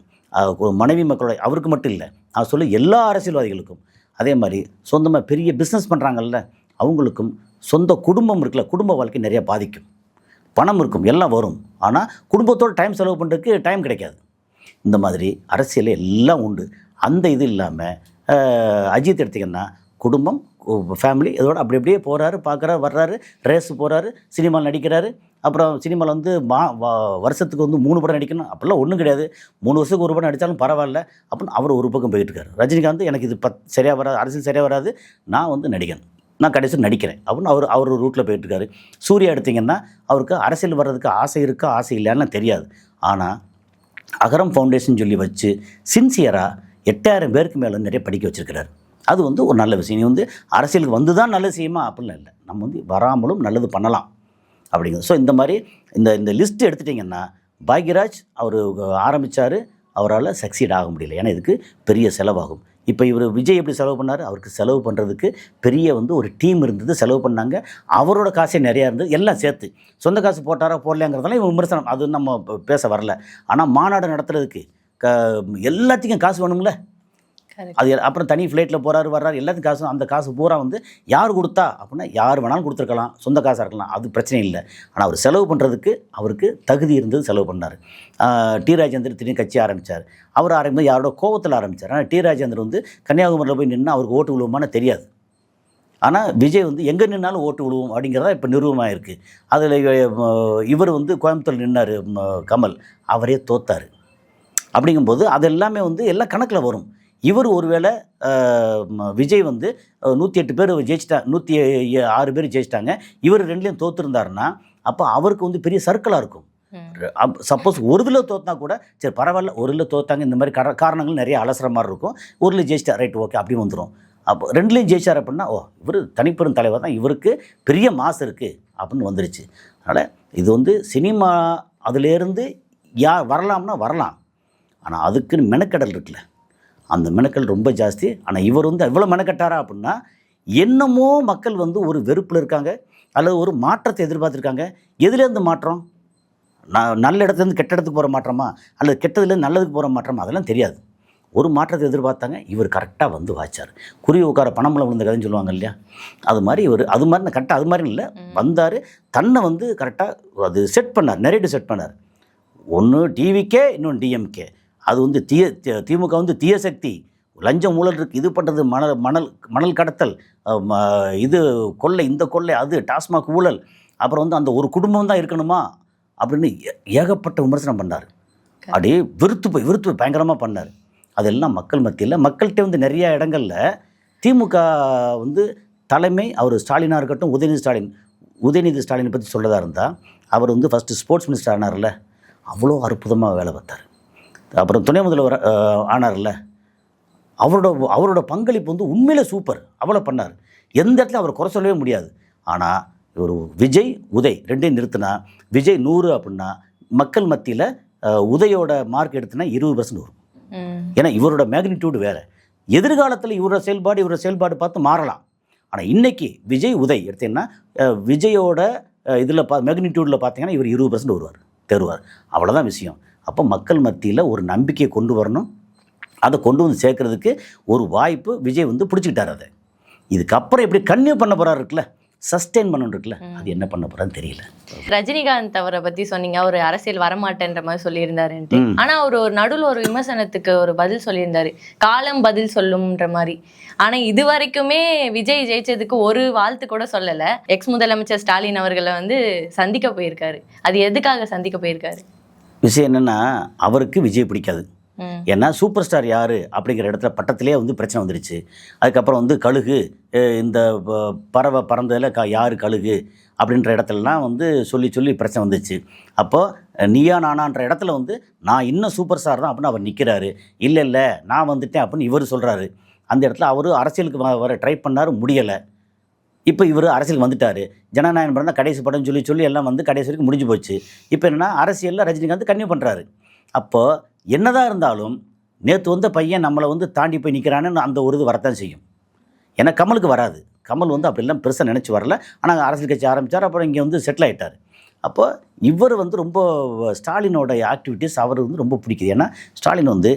மனைவி மக்களோட, அவருக்கு மட்டும் இல்லை, நான் சொல்ல எல்லா அரசியல்வாதிகளுக்கும். அதே மாதிரி சொந்தமாக பெரிய பிஸ்னஸ் பண்ணுறாங்கல்ல, அவங்களுக்கும் சொந்த குடும்பம் இருக்குல்ல, குடும்ப வாழ்க்கை நிறையா பாதிக்கும். பணம் இருக்கும், எல்லாம் வரும், ஆனால் குடும்பத்தோடு டைம் செலவு பண்ணுறதுக்கு டைம் கிடைக்காது. இந்த மாதிரி அரசியல் எல்லாம் உண்டு. அந்த இது இல்லாமல் அஜித் எடுத்திங்கன்னா குடும்பம், ஃபேமிலி, இதோட அப்படி அப்படியே போகிறாரு, பார்க்குறாரு, வர்றாரு, ரேஸு போகிறாரு, சினிமாவில் நடிக்கிறாரு. அப்புறம் சினிமாவில் வந்து வருஷத்துக்கு வந்து 3 படம் நடிக்கணும் அப்படிலாம் ஒன்றும் கிடையாது. 3 வருஷத்துக்கு ஒரு படம் நடித்தாலும் பரவாயில்ல அப்படின்னு அவர் ஒரு பக்கம் போயிட்டுருக்காரு. ரஜினிகாந்த் எனக்கு இது சரியாக வராது, அரசியல் சரியாக வராது, நான் வந்து நடிகன், நான் கடைசியில் நடிக்கிறேன் அப்படின்னு அவர் ஒரு ரூட்டில் போயிட்டுருக்காரு. சூர்யா எடுத்திங்கன்னா அவருக்கு அரசியல் வர்றதுக்கு ஆசை இருக்கா ஆசை இல்லைன்னு தெரியாது. ஆனால் அகரம் ஃபவுண்டேஷன் சொல்லி வச்சு சின்சியராக 8000 பேருக்கு மேலே நிறைய படிக்க வச்சுருக்கிறார். அது வந்து ஒரு நல்ல விஷயம். நீ வந்து அரசியலுக்கு வந்து தான் நல்லது செய்யுமா அப்படிலாம் இல்லை, நம்ம வந்து வராமலும் நல்லது பண்ணலாம் அப்படிங்கிறது. ஸோ இந்த மாதிரி இந்த லிஸ்ட்டு எடுத்துட்டிங்கன்னா பாக்யராஜ் அவர் ஆரம்பித்தார், அவரால் சக்சீட் ஆக முடியல, ஏன்னா இதுக்கு பெரிய செலவாகும். இப்போ இவர் விஜய் எப்படி செலவு பண்ணார், அவருக்கு செலவு பண்ணுறதுக்கு பெரிய வந்து ஒரு டீம் இருந்தது, செலவு பண்ணாங்க, அவரோட காசே நிறையா இருந்தது, எல்லாம் சேர்த்து சொந்த காசு போட்டாரா போடலைங்கிறதெல்லாம் இவன் விமர்சனம், அது நம்ம பேச வரல. ஆனால் மாநாடு நடத்துறதுக்கு எல்லாத்துக்கும் காசு வேணும்ல, அது அப்புறம் தனி ஃப்ளைட்டில் போகிறாரு வர்றாரு, எல்லாத்துக்கும் காசு, அந்த காசு பூரா வந்து யார் கொடுத்தா அப்படின்னா யார் வேணாலும் கொடுத்துருக்கலாம், சொந்த காசாக இருக்கலாம், அது பிரச்சனை இல்லை. ஆனால் அவர் செலவு பண்ணுறதுக்கு அவருக்கு தகுதி இருந்தது, செலவு பண்ணார். டி ராஜேந்தர் திடீர்னு கட்சி ஆரம்பித்தார். அவர் ஆரம்பித்து யாரோட கோவத்தில் ஆரம்பித்தார். ஆனால் டி ராஜேந்தர் வந்து கன்னியாகுமரியில் போய் நின்று அவருக்கு ஓட்டு விழுவுமான்னு தெரியாது. ஆனால் விஜய் வந்து எங்கே நின்னாலும் ஓட்டு விழுவும் அப்படிங்கிறதா இப்போ நிறுவனமாக இருக்குது. அதில் இவர் வந்து கோயம்புத்தூர் நின்னார் கமல், அவரே தோத்தார். அப்படிங்கும்போது அது எல்லாமே வந்து எல்லாம் கணக்கில் வரும். இவர் ஒருவேளை விஜய் வந்து 108 பேர் ஜெயிச்சிட்டா, 106 பேர் ஜெயிச்சிட்டாங்க, இவர் 2லையும் தோற்றுருந்தாருன்னா அப்போ அவருக்கு வந்து பெரிய சர்க்கிளாக இருக்கும். சப்போஸ் ஒரு இதில் தோற்றினா கூட சரி பரவாயில்ல, ஒரு இதில் தோத்தாங்க, இந்த மாதிரி காரணங்கள் நிறைய அலசுற மாதிரி இருக்கும். ஒரு இதில் ஜெயிச்சிட்டா ரைட் ஓகே அப்படி வந்துடும். அப்போ 2லையும் ஜெயிச்சார் அப்படின்னா ஓ இவர் தனிப்பெரும் தலைவர் தான், இவருக்கு பெரிய மாசு இருக்குது அப்படின்னு வந்துருச்சு. அதனால் இது வந்து சினிமா அதிலேருந்து வரலாம்னா வரலாம், ஆனால் அதுக்குன்னு மெனக்கடல் இருக்குல்ல, அந்த மெனக்கடல் ரொம்ப ஜாஸ்தி. ஆனால் இவர் வந்து எவ்வளோ மெனக்கட்டாரா அப்படின்னா என்னமோ மக்கள் வந்து ஒரு வெறுப்பில் இருக்காங்க அல்லது ஒரு மாற்றத்தை எதிர்பார்த்துருக்காங்க. எதுலேருந்து மாற்றம்? நல்ல இடத்துலேருந்து கெட்ட இடத்துக்கு போகிற மாற்றமா அல்லது கெட்டதுலேருந்து நல்லதுக்கு போகிற மாற்றமா அதெல்லாம் தெரியாது. ஒரு மாற்றத்தை எதிர்பார்த்தாங்க, இவர் கரெக்டாக வந்து வாய்ச்சார். குருவி உட்கார பணமில் விழுந்த கதைன்னு சொல்லுவாங்க இல்லையா, அது மாதிரி இவர் அது மாதிரி கரெக்டாக அது மாதிரி இல்லை வந்தார், தன்னை வந்து கரெக்டாக அது செட் பண்ணார், நெரேட்டிவ் செட் பண்ணார். ஒன்று டிவிக்கே, இன்னொன்று டிஎம்கே. அது வந்து திமுக வந்து தீய சக்தி, லஞ்சம் ஊழல் இருக்குது, இது பண்ணுறது மணல் கடத்தல், இது கொள்ளை, இந்த கொள்ளை, அது டாஸ்மாக் ஊழல், அப்புறம் வந்து அந்த ஒரு குடும்பம் தான் இருக்கணுமா அப்படின்னு ஏகப்பட்ட விமர்சனம் பண்ணார். அப்படியே வெறுத்து போய் பயங்கரமாக பண்ணார். அதெல்லாம் மக்கள் மத்தியில் மக்கள்கிட்ட வந்து நிறைய இடங்களில் திமுக வந்து தலைமை அவர் ஸ்டாலினாக இருக்கட்டும், உதயநிதி ஸ்டாலினை பற்றி சொல்லதாக இருந்தால் அவர் வந்து ஃபஸ்ட்டு ஸ்போர்ட்ஸ் மினிஸ்டர் ஆனார்ல, அவ்வளோ அற்புதமாக வேலை பார்த்தார். அப்புறம் துணை முதல்வர் ஆனார்ல, அவரோட பங்களிப்பு வந்து உண்மையிலே சூப்பர், அவ்வளோ பண்ணார். எந்த இடத்துல அவர் குறை சொல்லவே முடியாது. ஆனால் ஒரு விஜய் உதய் ரெண்டையும் நிறுத்தினா விஜய் 100 அப்படின்னா மக்கள் மத்தியில் உதயோட மார்க் எடுத்துனா 20% வரும். ஏன்னா இவரோட மேக்னிடியூடு வேறு. எதிர்காலத்தில் இவரோட செயல்பாடு பார்த்து மாறலாம். ஆனால் இன்றைக்கி விஜய் உதய் எடுத்தீங்கன்னா விஜயோட இதில் மேக்னிடியூடில் பார்த்தீங்கன்னா இவர் 20% தருவார். அவ்வளோதான் விஷயம். அப்போ மக்கள் மத்தியில் ஒரு நம்பிக்கையை கொண்டு வரணும், அதை கொண்டு வந்து சேர்க்கறதுக்கு ஒரு வாய்ப்பு விஜய் வந்து பிடிச்சிக்கிட்டார். அதை இதுக்கப்புறம் எப்படி கன்டினியூ பண்ண போகிறாரு இருக்குல்ல, சஸ்டெயின் பண்ணணும் இருக்குல்ல, அது என்ன பண்ண போறான்னு தெரியல. ரஜினிகாந்த் அவரை பத்தி சொன்னீங்க, அவர் அரசியல் வரமாட்டேன்ற மாதிரி சொல்லியிருந்தாருன்ட்டு. ஆனா அவர் ஒரு நடுவில் ஒரு விமர்சனத்துக்கு ஒரு பதில் சொல்லியிருந்தாரு, காலம் பதில் சொல்லும்ன்ற மாதிரி. ஆனா இது வரைக்குமே விஜய் ஜெயிச்சதுக்கு ஒரு வாழ்த்து கூட சொல்லல. எக்ஸ் முதலமைச்சர் ஸ்டாலின் அவர்களை வந்து சந்திக்க போயிருக்காரு. அது எதுக்காக சந்திக்க போயிருக்காரு? விஷயம் என்னன்னா, அவருக்கு விஜய் பிடிக்காது. ஏன்னா சூப்பர் ஸ்டார் யார் அப்படிங்கிற இடத்துல பட்டத்திலே வந்து பிரச்சனை வந்துடுச்சு. அதுக்கப்புறம் வந்து கழுகு, இந்த பறவை பறந்ததில் யார் கழுகு அப்படின்ற இடத்துலலாம் வந்து சொல்லி பிரச்சனை வந்துச்சு. அப்போது நீயா நானான்ற இடத்துல வந்து நான் இன்னும் சூப்பர் ஸ்டார் தான் அப்படின்னு அவர் நிற்கிறாரு. இல்லை நான் வந்துட்டேன் அப்படின்னு இவர் சொல்கிறாரு. அந்த இடத்துல அவர் அரசியலுக்கு வர ட்ரை பண்ணார், முடியலை. இப்போ இவர் அரசியலுக்கு வந்துட்டார். ஜனநாயகம் படம் தான் கடைசி படம் சொல்லி எல்லாம் வந்து கடைசி வரைக்கும் முடிஞ்சு போச்சு. இப்போ என்னென்னா அரசியலில் ரஜினிகாந்த் கன்னியூ பண்ணுறாரு. அப்போது என்னதான் இருந்தாலும் நேற்று வந்த பையன் நம்மளை வந்து தாண்டி போய் நிற்கிறான்னு அந்த ஒரு இது வரத்தான் செய்யும். ஏன்னா கமலுக்கு வராது. கமல் வந்து அப்படிலாம் பெருசாக நினச்சி வரல. ஆனால் அரசியல் கட்சி ஆரம்பித்தார், அப்புறம் இங்கே வந்து செட்டில் ஆகிட்டார். அப்போ இவர் வந்து ரொம்ப ஸ்டாலினோட ஆக்டிவிட்டீஸ் அவர் வந்து ரொம்ப பிடிக்குது. ஏன்னா ஸ்டாலின் வந்து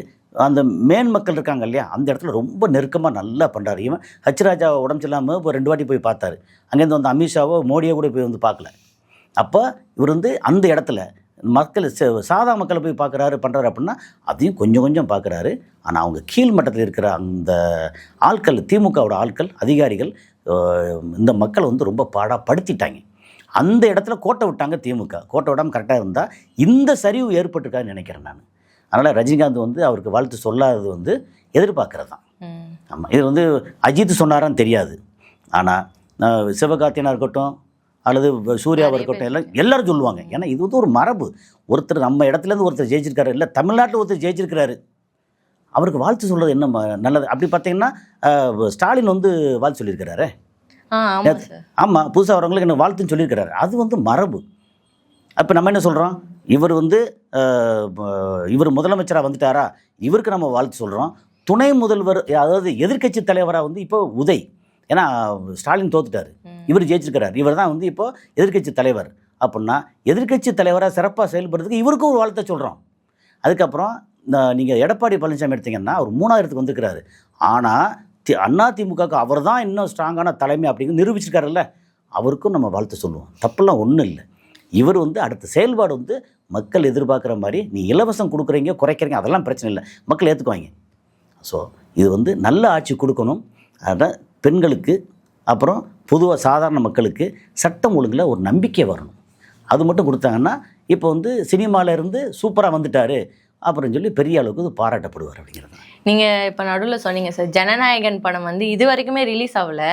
அந்த மேன் மக்கள் இருக்காங்க இல்லையா, அந்த இடத்துல ரொம்ப நெருக்கமாக நல்லா பண்ணுறாரு. இவன் ஹச்ராஜா உடம்பு இல்லாமல் இப்போ 2 வாட்டி போய் பார்த்தாரு. அங்கேருந்து வந்து அமித்ஷாவோ மோடியோ கூட போய் வந்து பார்க்கல. அப்போ இவர் வந்து அந்த இடத்துல மக்கள் சாதா மக்களை போய் பார்க்குறாரு பண்ணுறாரு அப்படின்னா அதையும் கொஞ்சம் பார்க்குறாரு. ஆனால் அவங்க கீழ் மட்டத்தில் இருக்கிற அந்த ஆட்கள், திமுகவோட ஆட்கள், அதிகாரிகள் இந்த மக்களை வந்து ரொம்ப படுத்திட்டாங்க. அந்த இடத்துல கோட்டை விட்டாங்க. திமுக கோட்டை விடாமல் கரெக்டாக இருந்தால் இந்த சரிவு ஏற்பட்டுருக்கான்னு நினைக்கிறேன் நான். அதனால் ரஜினிகாந்த் வந்து அவருக்கு வாழ்த்து சொல்லாதது வந்து எதிர்பார்க்குறது தான். ஆமாம், இது வந்து அஜித் சொன்னாரான்னு தெரியாது. ஆனால் சிவகார்த்தியனாக இருக்கட்டும் அல்லது சூர்யாவாக இருக்கட்டும் எல்லாரும் சொல்லுவாங்க. ஏன்னா இது வந்து ஒரு மரபு. ஒருத்தர் நம்ம இடத்துலேருந்து ஒருத்தர் ஜெயிச்சிருக்காரு, இல்லை தமிழ்நாட்டில் ஒருத்தர் ஜெயிச்சிருக்கிறாரு, அவருக்கு வாழ்த்து சொல்கிறது என்ன நல்லது. அப்படி பார்த்தீங்கன்னா ஸ்டாலின் வந்து வாழ்த்து சொல்லியிருக்கிறாரு. ஆமாம், புதுசாக வரவங்களுக்கு என்ன வாழ்த்துன்னு சொல்லியிருக்கிறாரு. அது வந்து மரபு. அப்போ நம்ம என்ன சொல்கிறோம், இவர் வந்து இவர் முதலமைச்சராக வந்துட்டாரா, இவருக்கு நம்ம வாழ்த்து சொல்கிறோம். துணை முதல்வர் அதாவது எதிர்க்கட்சி தலைவராக வந்து இப்போ உதய், ஏன்னா ஸ்டாலின் தோத்துட்டார், இவர் ஜெயிச்சிருக்கிறார், இவர் தான் வந்து இப்போது எதிர்க்கட்சி தலைவர். அப்படின்னா எதிர்க்கட்சி தலைவராக சிறப்பாக செயல்படுறதுக்கு இவருக்கும் ஒரு வாழ்த்தை சொல்கிறோம். அதுக்கப்புறம் நீங்கள் எடப்பாடி பழனிசாமி எடுத்தீங்கன்னா அவர் 3ஆயிரத்துக்கு வந்துருக்கிறாரு. ஆனால் அதிமுகவுக்கு அவர் தான் இன்னும் ஸ்ட்ராங்கான தலைமை அப்படிங்கிறது நிரூபிச்சிருக்காருல்ல, அவருக்கும் நம்ம வாழ்த்து சொல்லுவோம். தப்பெல்லாம் ஒன்றும் இல்லை. இவர் வந்து அடுத்த செயல்பாடு வந்து மக்கள் எதிர்பார்க்குற மாதிரி நீ இலவசம் கொடுக்குறீங்க, குறைக்கிறீங்க, அதெல்லாம் பிரச்சனை இல்லை, மக்கள் ஏற்றுக்குவாங்க. ஸோ இது வந்து நல்ல ஆட்சி கொடுக்கணும். அதான் பெண்களுக்கு, அப்புறம் பொதுவாக சாதாரண மக்களுக்கு சட்டம் ஒழுங்கில் ஒரு நம்பிக்கை வரணும். அது மட்டும் கொடுத்தாங்கன்னா இப்போ வந்து சினிமாவிலேருந்து சூப்பராக வந்துட்டார், அப்புறம் சொல்லி பெரிய அளவுக்கு இது பாராட்டப்படுவார் அப்படிங்கிறது. நீங்க இப்ப நடுவுல சொன்னீங்க சார், ஜனநாயகன் படம் வந்து இது வரைக்குமே ரிலீஸ் ஆகல.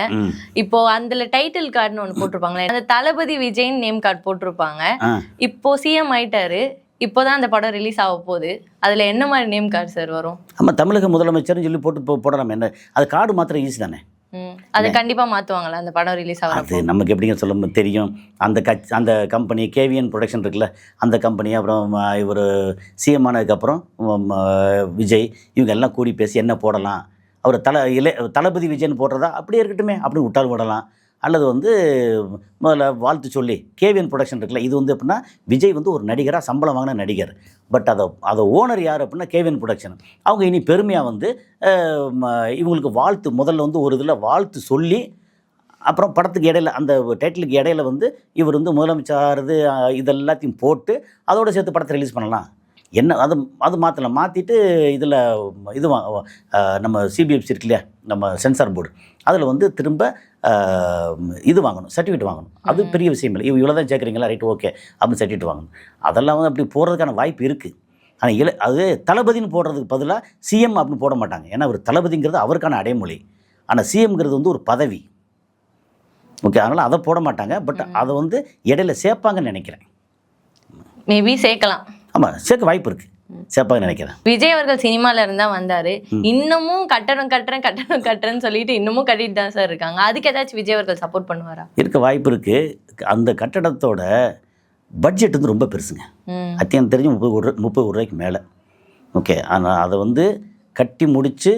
இப்போ அதுல டைட்டில் கார்டுன்னு ஒண்ணு போட்டிருப்பாங்களே, அந்த தளபதி விஜய்ன்னு நேம் கார்டு போட்டிருப்பாங்க. இப்போ சிஎம் ஆயிட்டாரு, இப்போதான் அந்த படம் ரிலீஸ் ஆக போகுது. அதுல என்ன மாதிரி நேம் கார்டு சார் வரும்? நம்ம தமிழக முதலமைச்சர்னு சொல்லி போடலாம். என்ன அது கார்டு மாத்திரம் ஈஸி தானே. அது கண்டிப்பா மாத்துவாங்களா அந்த படம் ரிலீஸ் ஆகும்? அது நமக்கு எப்படிங்க சொல்ல தெரியும். அந்த கம்பெனி கேவிஎன் ப்ரொடக்ஷன் இருக்குல்ல, அந்த கம்பெனி, அப்புறம் இவர் சிஎம் ஆனதுக்கப்புறம் விஜய், இவங்க எல்லாம் கூடி பேசி என்ன போடலாம், அவர் தளபதி விஜய்னு போடுறதா அப்படியே இருக்கட்டுமே அப்படின்னு விட்டாலும் விடலாம். அல்லது முதல்ல வாழ்த்து சொல்லி கேவிஎன் ப்ரொடக்ஷன் இருக்குல்ல, இது எப்படின்னா விஜய் ஒரு நடிகராக சம்பளம் வாங்கின நடிகர். பட் அதை ஓனர் யார் அப்படின்னா கேவிஎன் ப்ரொடக்ஷன். அவங்க இனி பெருமையாக இவங்களுக்கு வாழ்த்து முதல்ல ஒரு இதில் வாழ்த்து சொல்லி, அப்புறம் படத்துக்கு இடையில அந்த டைட்டிலுக்கு இடையில இவர் முதலமைச்சர் இதெல்லாத்தையும் போட்டு அதோடு சேர்த்து படத்தை ரிலீஸ் பண்ணலாம். என்ன அது மாற்றலாம். மாற்றிட்டு இதில் நம்ம சிபிஎஃப்சி இருக்கு இல்லையா, நம்ம சென்சார் போர்டு, அதில் திரும்ப இது வாங்கணும், சர்டிஃபிகேட் வாங்கணும். அது பெரிய விஷயம் இல்லை. இவ்வளோ தான் சேர்க்குறீங்களா, ரைட் ஓகே அப்படின்னு சர்டிஃபிகேட் வாங்கணும். அதெல்லாம் அப்படி போடுறதுக்கான வாய்ப்பு இருக்குது. ஆனால் அது தளபதினு போடுறதுக்கு பதிலாக சிஎம் அப்படின்னு போட மாட்டாங்க. ஏன்னா அவர் தளபதிங்கிறது அவருக்கான அடைமொழி. ஆனால் சிஎம்ங்கிறது ஒரு பதவி. ஓகே, அதனால் அதை போட மாட்டாங்க. பட் அதை இடையில சேர்ப்பாங்கன்னு நினைக்கிறேன். மேபி சேர்க்கலாம். ஆமாம், சேர்க்க வாய்ப்பு இருக்குது, சேர்ப்பாங்க நினைக்கிறேன். விஜய் அவர்கள் சினிமால இருந்தா வந்தாரு, இன்னமும் கட்டணம் சொல்லிட்டு இன்னமும் கட்டிட்டு தான் சார் இருக்காங்க. அதுக்கு ஏதாச்சும் விஜய் அவர்கள் சப்போர்ட் பண்ணுவாரா? இருக்க வாய்ப்பு இருக்கு. அந்த கட்டடத்தோட பட்ஜெட் ரொம்ப பெருசுங்க. அத்தியம் தெரிஞ்சு 30 கோடி ரூபாய்க்கு மேலே. ஓகே, ஆனால் அதை கட்டி முடித்து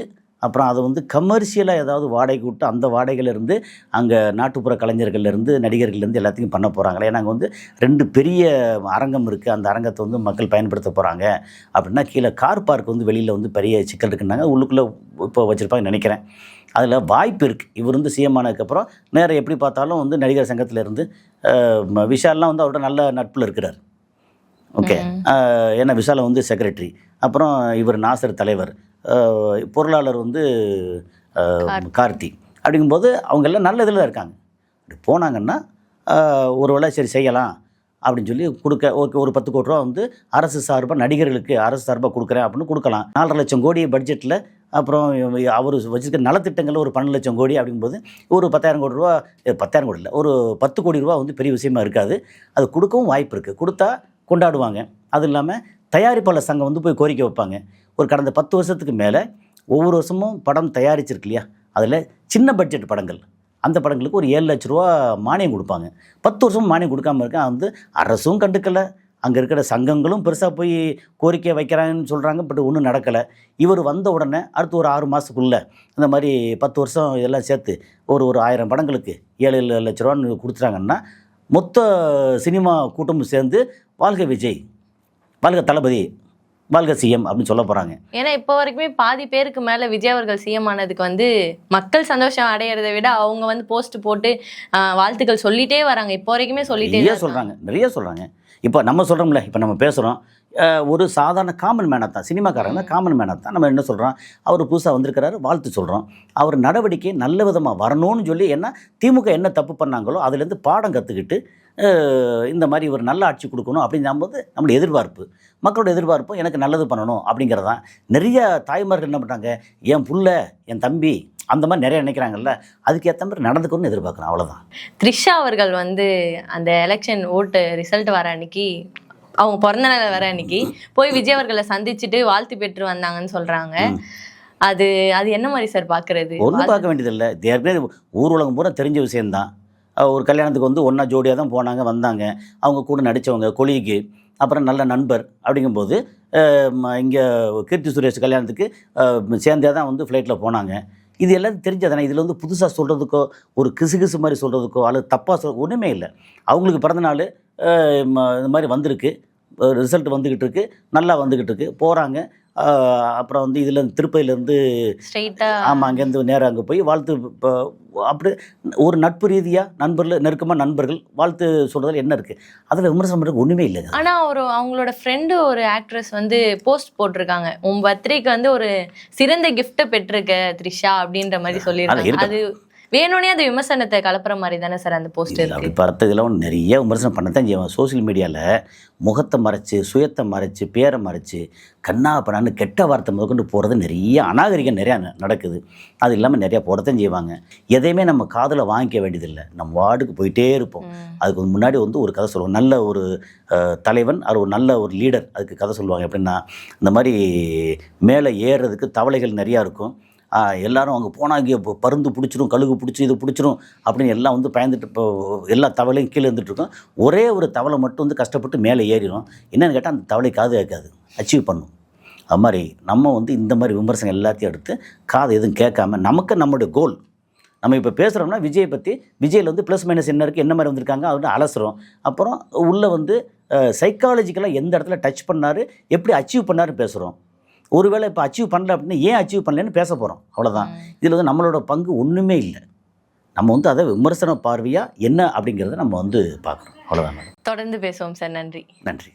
அப்புறம் அதை கமர்ஷியலாக ஏதாவது வாடகைக்கு விட்டு அந்த வாடகையிலேருந்து அங்கே நாட்டுப்புற கலைஞர்கள்லேருந்து நடிகர்கள்லேருந்து எல்லாத்தையும் பண்ண போகிறாங்களே. ஏன்னா அங்கே 2 பெரிய அரங்கம் இருக்குது. அந்த அரங்கத்தை மக்கள் பயன்படுத்த போகிறாங்க அப்படின்னா கீழே கார் பார்க் வெளியில் பெரிய சிக்கல் இருக்குன்னாங்க. உள்ளுக்குள்ளே இப்போ வச்சுருப்பாங்க நினைக்கிறேன். அதில் வாய்ப்பு இருக்குது. இவர் சிஎம் ஆனதுக்கப்புறம் நேரம் எப்படி பார்த்தாலும் நடிகர் சங்கத்திலேருந்து விஷால்லாம் அவரோட நல்ல நட்பில் இருக்கிறார். ஓகே, ஏன்னா விஷாலை செக்ரட்டரி, அப்புறம் இவர் நாசர் தலைவர், பொருளாளர் கார்த்தி. அப்படிங்கும்போது அவங்க எல்லாம் நல்ல இதில் தான் இருக்காங்க. அப்படி போனாங்கன்னா ஒரு வேளை சரி செய்யலாம் அப்படின்னு சொல்லி ஓகே, ஒரு 10 கோடி ரூபா அரசு சார்பாக நடிகர்களுக்கு அரசு சார்பாக கொடுக்குறேன் அப்படின்னு கொடுக்கலாம். 4.5 லட்சம் கோடி பட்ஜெட்டில். அப்புறம் அவர் வச்சுருக்க நலத்திட்டங்கள் ஒரு 12 லட்சம் கோடி. அப்படிங்கும்போது ஒரு 10,000 கோடி ரூபா, 10,000 கோடி இல்லை, ஒரு 10 கோடி ரூபா பெரிய விஷயமா இருக்காது. அது கொடுக்கவும் வாய்ப்பு இருக்குது. கொடுத்தா கொண்டாடுவாங்க. அது இல்லாமல் தயாரிப்பாளர் சங்கம் போய் கோரிக்கை வைப்பாங்க. ஒரு கடந்த 10 வருஷத்துக்கு மேலே ஒவ்வொரு வருஷமும் படம் தயாரிச்சிருக்கு இல்லையா, அதில் சின்ன பட்ஜெட் படங்கள், அந்த படங்களுக்கு ஒரு 7 லட்ச ரூபா மானியம் கொடுப்பாங்க. 10 வருஷமும் மானியம் கொடுக்காமல் இருக்க அரசும் கண்டுக்கலை. அங்கே இருக்கிற சங்கங்களும் பெருசாக போய் கோரிக்கை வைக்கிறாங்கன்னு சொல்கிறாங்க. பட் ஒன்றும் நடக்கலை. இவர் வந்த உடனே அடுத்து ஒரு 6 மாதத்துக்குள்ளே இந்த மாதிரி 10 வருஷம் இதெல்லாம் சேர்த்து ஒரு 1000 படங்களுக்கு 7 லட்ச ரூபான்னு கொடுத்துட்டாங்கன்னா மொத்த சினிமா கூட்டமும் சேர்ந்து வாழ்க விஜய், வாழ்க தளபதி, வாழ்க சிஎம் அப்படின்னு சொல்ல போகிறாங்க. ஏன்னா இப்போ வரைக்குமே பாதி பேருக்கு மேலே விஜய் அவர்கள் சிஎம் ஆனதுக்கு மக்கள் சந்தோஷம் அடையிறதை விட அவங்க போஸ்ட் போட்டு வாழ்த்துக்கள் சொல்லிட்டே வராங்க. இப்போ வரைக்குமே சொல்லிட்டே சொல்கிறாங்க, நிறைய சொல்கிறாங்க. இப்போ நம்ம சொல்கிறோம்ல, இப்போ நம்ம பேசுகிறோம், ஒரு சாதாரண காமன் மேனாக தான், சினிமாக்காரங்க காமன் மேனாக தான் நம்ம என்ன சொல்கிறோம், அவர் புதுசாக வந்திருக்கிறாரு வாழ்த்து சொல்கிறோம். அவர் நடவடிக்கை நல்ல விதமாக வரணும்னு சொல்லி, ஏன்னா திமுக என்ன தப்பு பண்ணாங்களோ அதுலேருந்து பாடம் கற்றுக்கிட்டு இந்த மாதிரி ஒரு நல்ல ஆட்சி கொடுக்கணும் அப்படிங்கும்போது நம்மளுடைய எதிர்பார்ப்பு, மக்களோட எதிர்பார்ப்பு எனக்கு நல்லது பண்ணணும் அப்படிங்கிறதான். நிறைய தாய்மார்கள் என்ன பண்ணுறாங்க, என் புள்ள, என் தம்பி, அந்த மாதிரி நிறைய நினைக்கிறாங்கல்ல, அதுக்கேற்ற மாதிரி நடந்துக்கணும்னு எதிர்பார்க்குறேன், அவ்வளோதான். த்ரிஷா அவர்கள் அந்த எலெக்ஷன் ஓட்டு ரிசல்ட் வர அன்னைக்கு, அவங்க பிறந்த நாள் வர அன்னைக்கு போய் விஜய் அவர்களை சந்திச்சுட்டு வாழ்த்து பெற்று வந்தாங்கன்னு சொல்கிறாங்க. அது என்ன மாதிரி சார் பார்க்குறது? ஒன்றும் பார்க்க வேண்டியதில்லை. ஏற்கனவே ஊர் உலகம் பூரா தெரிஞ்ச விஷயந்தான். ஒரு கல்யாணத்துக்கு ஒன்றா ஜோடியாக தான் போனாங்க, வந்தாங்க. அவங்க கூட நடித்தவங்க கொலீகு, அப்புறம் நல்ல நண்பர். அப்படிங்கும்போது இங்கே கீர்த்தி சுரேஷ் கல்யாணத்துக்கு சேர்ந்தே தான் ஃப்ளைட்டில் போனாங்க. இது எல்லாத்தையும் தெரிஞ்சதானே. இதில் புதுசாக சொல்கிறதுக்கோ ஒரு கிசு மாதிரி சொல்கிறதுக்கோ அல்லது தப்பாக ஒன்றுமே இல்லை. அவங்களுக்கு பிறந்தநாள் இந்த மாதிரி வந்திருக்கு, ரிசல்ட் வந்துக்கிட்டு இருக்கு, நல்லா வந்துக்கிட்டு இருக்கு, போகிறாங்க. அப்புறம் இதில் திருப்பதியிலேருந்து ஆமாம் அங்கேருந்து நேராக அங்கே போய் வாழ்த்து. அப்படி ஒரு நட்பு ரீதியாக நெருக்கமாக நண்பர்கள் வாழ்த்து சொல்கிறதுல என்ன இருக்குது, அதில் விமர்சனம் பண்ணுறது ஒன்றுமே இல்லைங்க. ஆனால் அவங்களோட ஃப்ரெண்டு ஒரு ஆக்ட்ரஸ் போஸ்ட் போட்டிருக்காங்க, உன் பர்த்டேக்கு ஒரு சிறந்த கிஃப்ட்டை பெற்றிருக்க த்ரிஷா அப்படின்ற மாதிரி சொல்லியிருக்காங்க. அது வேணும்னே அந்த விமர்சனத்தை கலப்புற மாதிரி தானே சார் அந்த போஸ்ட் இல்லை, இருக்கு. அப்படி பார்த்ததெல்லாம் நிறைய விமர்சனம் பண்ணத்தான் செய்வான். சோசியல் மீடியாவில் முகத்தை மறைச்சு, சுயத்தை மறைச்சு, பேரை மறைச்சு, கண்ணா பண்ணான்னு கெட்ட வார்த்தை முதற்கொண்டு போகிறது நிறைய அநாகரிகம் நிறையா நடக்குது. அது இல்லாமல் நிறையா போடத்தான் செய்வாங்க. எதையுமே நம்ம காதில் வாங்கிக்க வேண்டியதில்லை, நம்ம வார்டுக்கு போயிட்டே இருப்போம். அதுக்கு முன்னாடி வந்து ஒரு கதை சொல்லுவாங்க, நல்ல ஒரு தலைவன், அது ஒரு நல்ல ஒரு லீடர், அதுக்கு கதை சொல்லுவாங்க. எப்படின்னா, இந்த மாதிரி மேலே ஏறுறதுக்கு தவளைகள் நிறையா இருக்கும். எல்லாரும் அங்கே போனால் இங்கே பருந்து பிடிச்சிரும், கழுகு பிடிச்சி, இது பிடிச்சிரும் அப்படின்னு எல்லாம் வந்து பயந்துட்டு இப்போ எல்லா தவளையும் கீழே இருந்துகிட்ருக்கோம். ஒரே ஒரு தவளை மட்டும் வந்து கஷ்டப்பட்டு மேலே ஏறிடும். என்னென்னு கேட்டால் அந்த தவளை காது கேட்காது, அச்சீவ் பண்ணும். அது மாதிரி நம்ம வந்து இந்த மாதிரி விமர்சனம் எல்லாத்தையும் எடுத்து காது எதுவும் கேட்காம நமக்கு நம்மளுடைய கோல், நம்ம இப்போ பேசுகிறோம்னா விஜயை பற்றி, விஜயில் வந்து ப்ளஸ் மைனஸ் என்ன இருக்குது, என்ன மாதிரி வந்திருக்காங்க அப்படின்னு அலசுகிறோம். அப்புறம் உள்ளே வந்து சைக்காலஜிக்கலாக எந்த இடத்துல டச் பண்ணார், எப்படி அச்சீவ் பண்ணாருன்னு பேசுகிறோம். ஒருவேளை இப்போ அச்சீவ் பண்ணல அப்படின்னா ஏன் அச்சீவ் பண்ணலன்னு பேச போகிறோம், அவ்வளோதான். இதில் வந்து நம்மளோட பங்கு ஒன்றுமே இல்லை. நம்ம வந்து அதை விமர்சன பார்வையாக என்ன அப்படிங்கிறத நம்ம வந்து பார்க்குறோம், அவ்வளோதான். தொடர்ந்து பேசுவோம் சார். நன்றி. நன்றி.